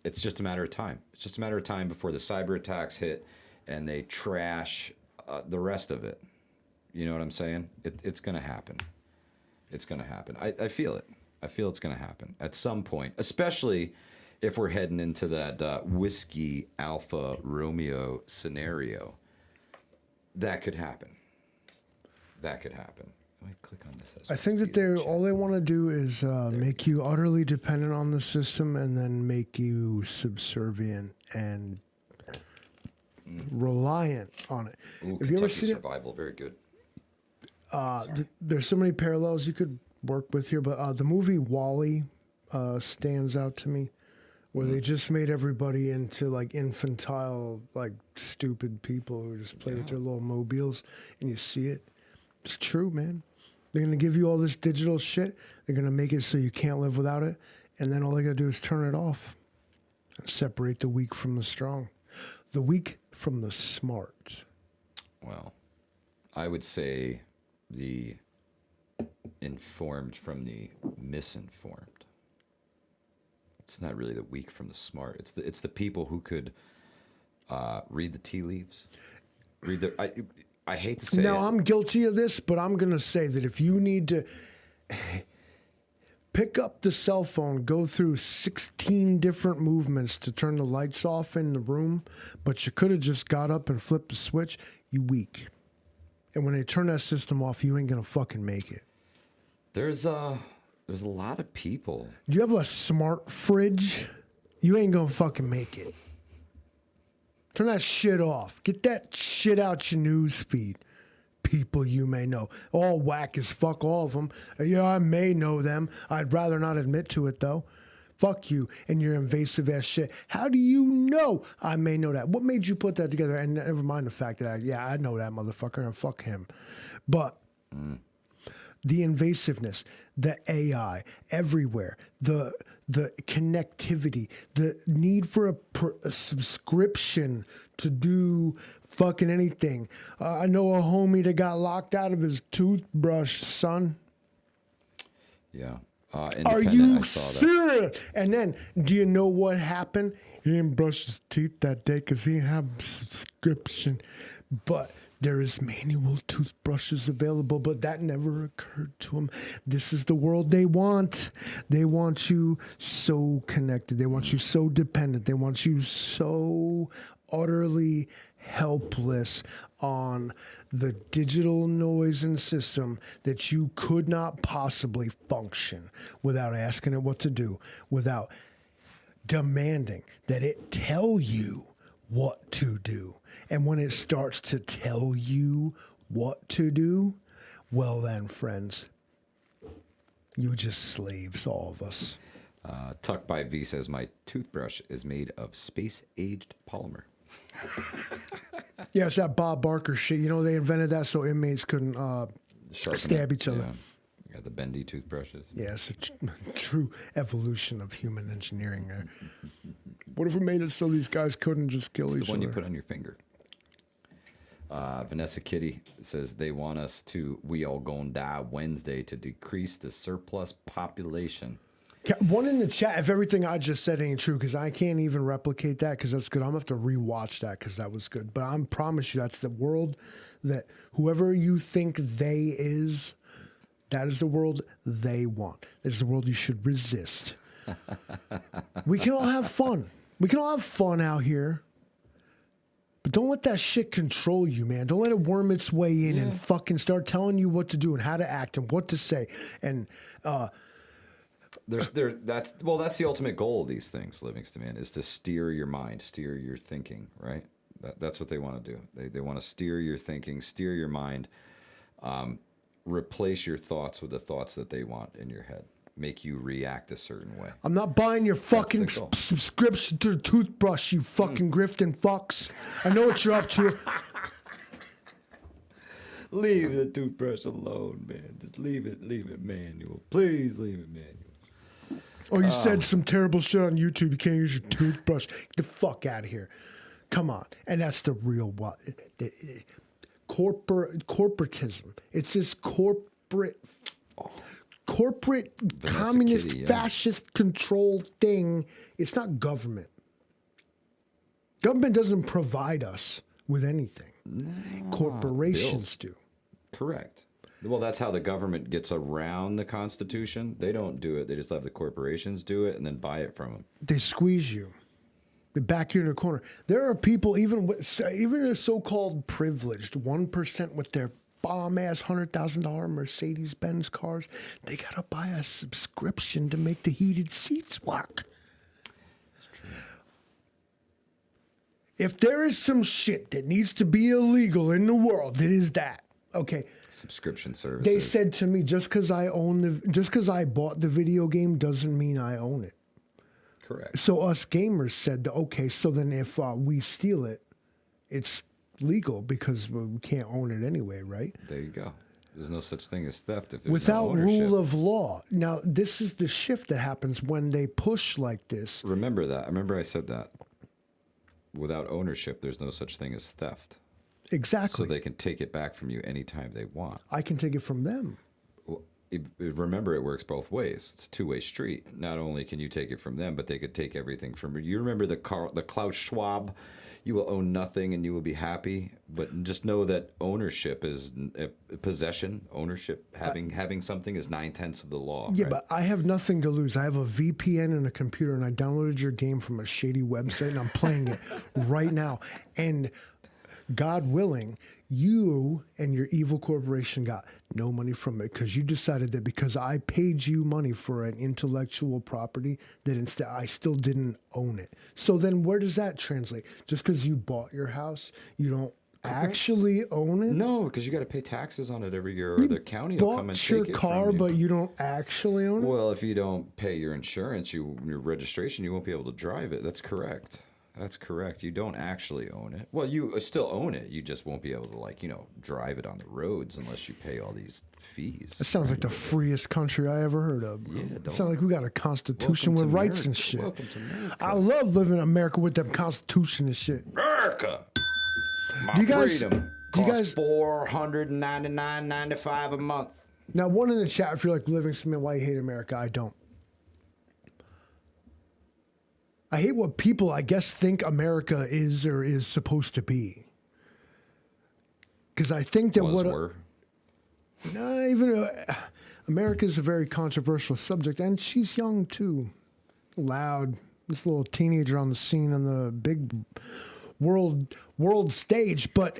It's just a matter of time. It's just a matter of time before the cyber attacks hit and they trash the rest of it. You know what I'm saying? It's going to happen. It's going to happen. I feel it. I feel it's going to happen at some point, especially if we're heading into that Whiskey Alpha Romeo scenario. That could happen. That could happen. Let me click on this. I think that all they want to do is make you utterly dependent on the system and then make you subservient and reliant on it. Ooh, Have you ever Kentucky seen Survival, very good. There's so many parallels you could work with here, but the movie WALL-E stands out to me, where they just made everybody into like infantile, like stupid people who just play with their little mobiles, and you see it. It's true, man. They're gonna give you all this digital shit. They're gonna make it so you can't live without it, and then all they gotta do is turn it off and separate the weak from the strong, the weak from the smart. Well, I would say the informed from the misinformed. It's not really the weak from the smart. It's the people who could read the tea leaves. Read the. I hate to say Now, it. I'm guilty of this, but I'm going to say that if you need to pick up the cell phone, go through 16 different movements to turn the lights off in the room, but you could have just got up and flipped the switch, you weak. And when they turn that system off, you ain't going to fucking make it. There's a lot of people. Do you have a smart fridge? You ain't going to fucking make it. Turn that shit off. Get that shit out your news feed. People you may know. All whack as fuck, all of them. Yeah, I may know them. I'd rather not admit to it, though. Fuck you and your invasive ass shit. How do you know I may know that? What made you put that together? And never mind the fact that I know that motherfucker and fuck him. But the invasiveness, the AI everywhere, the connectivity, the need for a subscription to do fucking anything. I know a homie that got locked out of his toothbrush, son. Yeah. Are you serious? And then, do you know what happened? He didn't brush his teeth that day because he didn't have a subscription. But there is manual toothbrushes available, but that never occurred to him. This is the world they want. They want you so connected. They want you so dependent. They want you so utterly helpless on the digital noise and system that you could not possibly function without asking it what to do, without demanding that it tell you what to do. And when it starts to tell you what to do, well then, friends, you just slaves, all of us. Tuck by V says, my toothbrush is made of space-aged polymer. Yeah, it's that Bob Barker shit. You know, they invented that so inmates couldn't stab each other. Yeah, the bendy toothbrushes. Yeah, it's a true evolution of human engineering there. What if we made it so these guys couldn't just kill each other? It's the one you put on your finger. Vanessa Kitty says they want us to, we all gonna die Wednesday to decrease the surplus population. One in the chat, if everything I just said ain't true, because I can't even replicate that, because that's good. I'm going to have to rewatch that, because that was good. But I promise you, that's the world that whoever you think they is, that is the world they want. That is the world you should resist. We can all have fun. We can all have fun out here. But don't let that shit control you, man. Don't let it worm its way in and fucking start telling you what to do and how to act and what to say. And that's the ultimate goal of these things, Livingston, man, is to steer your mind, steer your thinking, right? That's what they want to do. They want to steer your thinking, steer your mind, replace your thoughts with the thoughts that they want in your head, make you react a certain way. I'm not buying your fucking subscription to the toothbrush, you fucking grifting fucks. I know what you're up to. Leave the toothbrush alone, man. Just leave it manual. Please leave it manual. Oh, you said some terrible shit on YouTube. You can't use your toothbrush. Get the fuck out of here. Come on. And that's the real what? Corporatism. It's this corporate communist Kitty, yeah. fascist controlled thing. It's not government. Government doesn't provide us with anything. Corporations do. Correct. Well, that's how the government gets around the Constitution. They don't do it. They just have the corporations do it and then buy it from them. They squeeze you. They back you in a corner. There are people, even the so-called privileged 1% with their bomb-ass $100,000 Mercedes-Benz cars, they got to buy a subscription to make the heated seats work. If there is some shit that needs to be illegal in the world, it is that. Okay. Subscription services. They said to me, just because I bought the video game doesn't mean I own it. Correct. So us gamers said, okay, so then if we steal it, it's legal because we can't own it anyway, right? There you go. There's no such thing as theft if there's Without no ownership. rule of law. Now, this is the shift that happens when they push like this. Remember that. Remember I said that. Without ownership, there's no such thing as theft. Exactly. So they can take it back from you anytime they want. I can take it from them. Well, remember, it works both ways. It's a two-way street. Not only can you take it from them, but they could take everything from you. You remember the Klaus Schwab, you will own nothing and you will be happy. But just know that ownership is possession. Ownership, having something is 9/10 of the law. Yeah, right? but I have nothing to lose. I have a VPN and a computer, and I downloaded your game from a shady website, and I'm playing it right now. And God willing, you and your evil corporation got no money from it because you decided that because I paid you money for an intellectual property that instead I still didn't own it. So then where does that translate? Just because you bought your house, you don't actually own it? No, because you got to pay taxes on it every year, or the county will come and take Bought it your car, from you. but you don't actually own it? Well, if you don't pay your insurance, your registration, you won't be able to drive it. That's correct. That's correct. You don't actually own it. Well, you still own it. You just won't be able to, drive it on the roads unless you pay all these fees. That sounds like the freest country I ever heard of. Yeah, it sounds like we got a constitution with rights and shit. Welcome to America. I love living in America with them constitution and shit. America. My Do you guys- freedom do you costs guys- $499.95 a month. Now, one in the chat, if you're like living cement, why you hate America? I don't. I hate what people, I guess, think America is or is supposed to be. Because I think that Were. No, even America is a very controversial subject, and she's young too, loud. This little teenager on the scene on the big world stage, but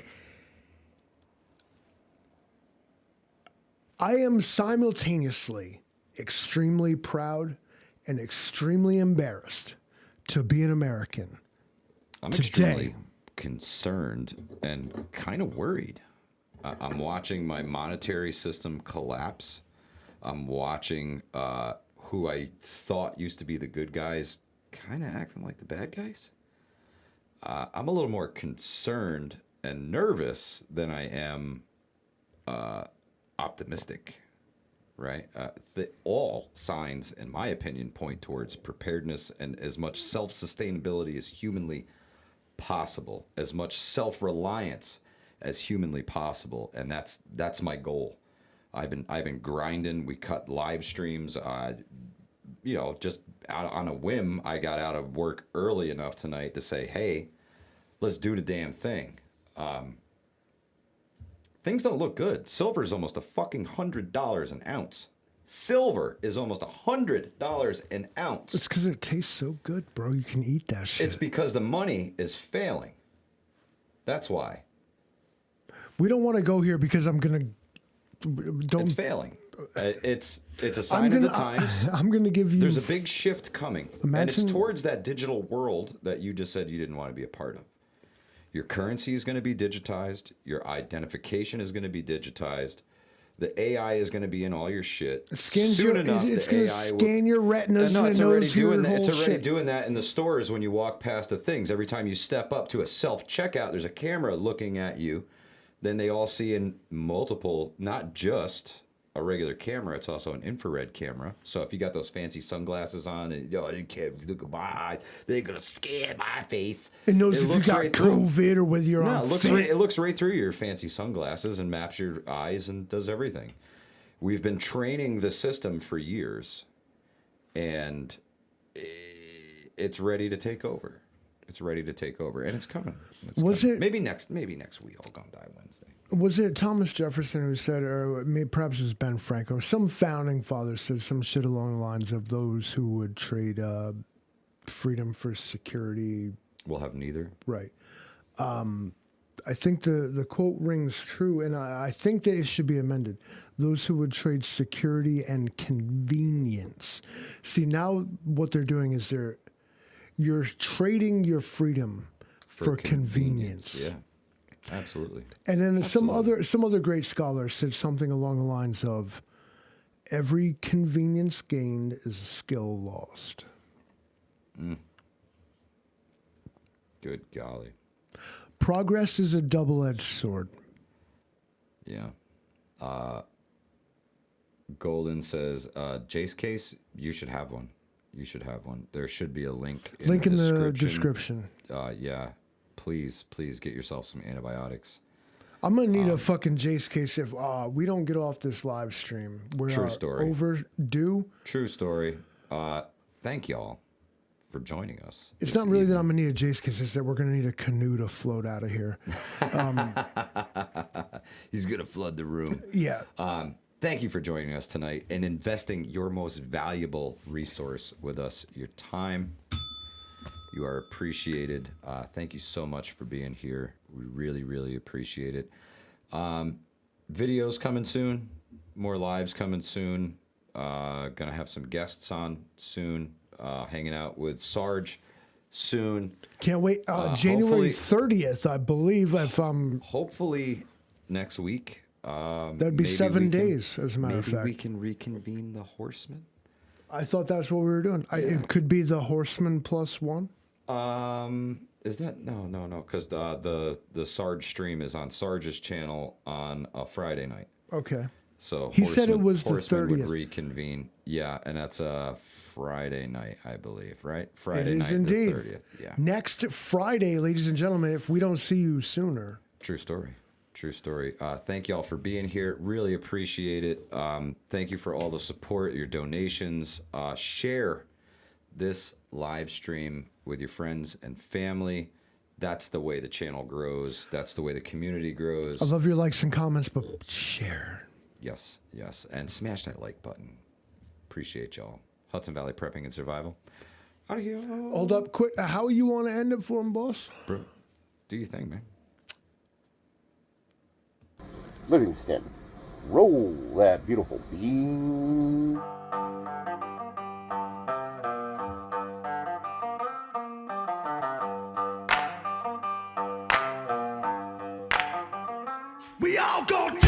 I am simultaneously extremely proud and extremely embarrassed to be an American. I'm today. extremely concerned and kind of worried. I'm watching my monetary system collapse. I'm watching who I thought used to be the good guys kind of acting like the bad guys. I'm a little more concerned and nervous than I am optimistic. Right? All signs, in my opinion, point towards preparedness and as much self-sustainability as humanly possible, as much self-reliance as humanly possible, and that's my goal. I've been grinding. We cut live streams. Just out on a whim, I got out of work early enough tonight to say, hey, let's do the damn thing. Things don't look good. Silver is almost $100 an ounce. Silver is almost $100 an ounce. It's because it tastes so good, bro. You can eat that shit. It's because the money is failing. That's why. We don't want to go here because I'm gonna. It's failing. It's a sign of the times. I'm gonna give you. There's a big shift coming, and Imagine- it's towards that digital world that you just said you didn't want to be a part of. Your currency is going to be digitized. Your identification is going to be digitized. The AI is going to be in all your shit. It scans Soon your, enough, it's the going to AI scan your retinas no, and it's it already knows your doing that. whole It's already shit. doing that in the stores when you walk past the things. Every time you step up to a self-checkout, there's a camera looking at you. Then they all see in multiple, not just a regular camera, it's also an infrared camera. So if you got those fancy sunglasses on and you can't look at my eyes, they're gonna scan my face. It knows if you looks got right through 'em. COVID or whether you're No, on it looks right through your fancy sunglasses and maps your eyes and does everything. We've been training the system for years, and it's ready to take over. It's ready to take over, and it's coming. Maybe next We All Gonna Die Wednesday. Was it Thomas Jefferson who said, or maybe perhaps it was Ben Franklin, some founding father said some shit along the lines of those who would trade freedom for security. We'll have neither. Right. I think the quote rings true, and I think that it should be amended. Those who would trade security and convenience. See, now what they're doing is you're trading your freedom for convenience. Yeah, absolutely. And then some other great scholar said something along the lines of, every convenience gained is a skill lost. Good golly. Progress is a double-edged sword. Yeah. Golden says, Jace case, you should have one. You should have one. There should be a link in the description. Yeah. Please get yourself some antibiotics. I'm going to need a fucking Jace case if we don't get off this live stream. We're True story. Overdue. True story. Thank y'all for joining us. It's not really that I'm going to need a Jace case. It's that we're going to need a canoe to float out of here. He's going to flood the room. Yeah. Thank you for joining us tonight and investing your most valuable resource with us, your time. You are appreciated. Thank you so much for being here. We really, really appreciate it. Videos coming soon. More lives coming soon. Gonna have some guests on soon. Hanging out with Sarge soon. Can't wait. January 30th, I believe. Hopefully next week. That'd be 7 days, as a matter of fact. Maybe we can reconvene the Horsemen. I thought that's what we were doing. It could be the Horseman plus one. Is that no? Because the Sarge stream is on Sarge's channel on a Friday night. Okay. So he said it was the Horseman 30th. would reconvene. Yeah, and that's a Friday night, I believe, right? Friday it night, is indeed. the 30th. Yeah. Next Friday, ladies and gentlemen, if we don't see you sooner. True story. True story. Thank y'all for being here. Really appreciate it. Thank you for all the support, your donations. Share this live stream with your friends and family. That's the way the channel grows. That's the way the community grows. I love your likes and comments, but share. Yes. And smash that like button. Appreciate y'all. Hudson Valley Prepping and Survival. Out of here. Hold up quick. How you want to end it for him, boss? Bro, do your thing, man. Livingston, roll that beautiful bean. We all gonna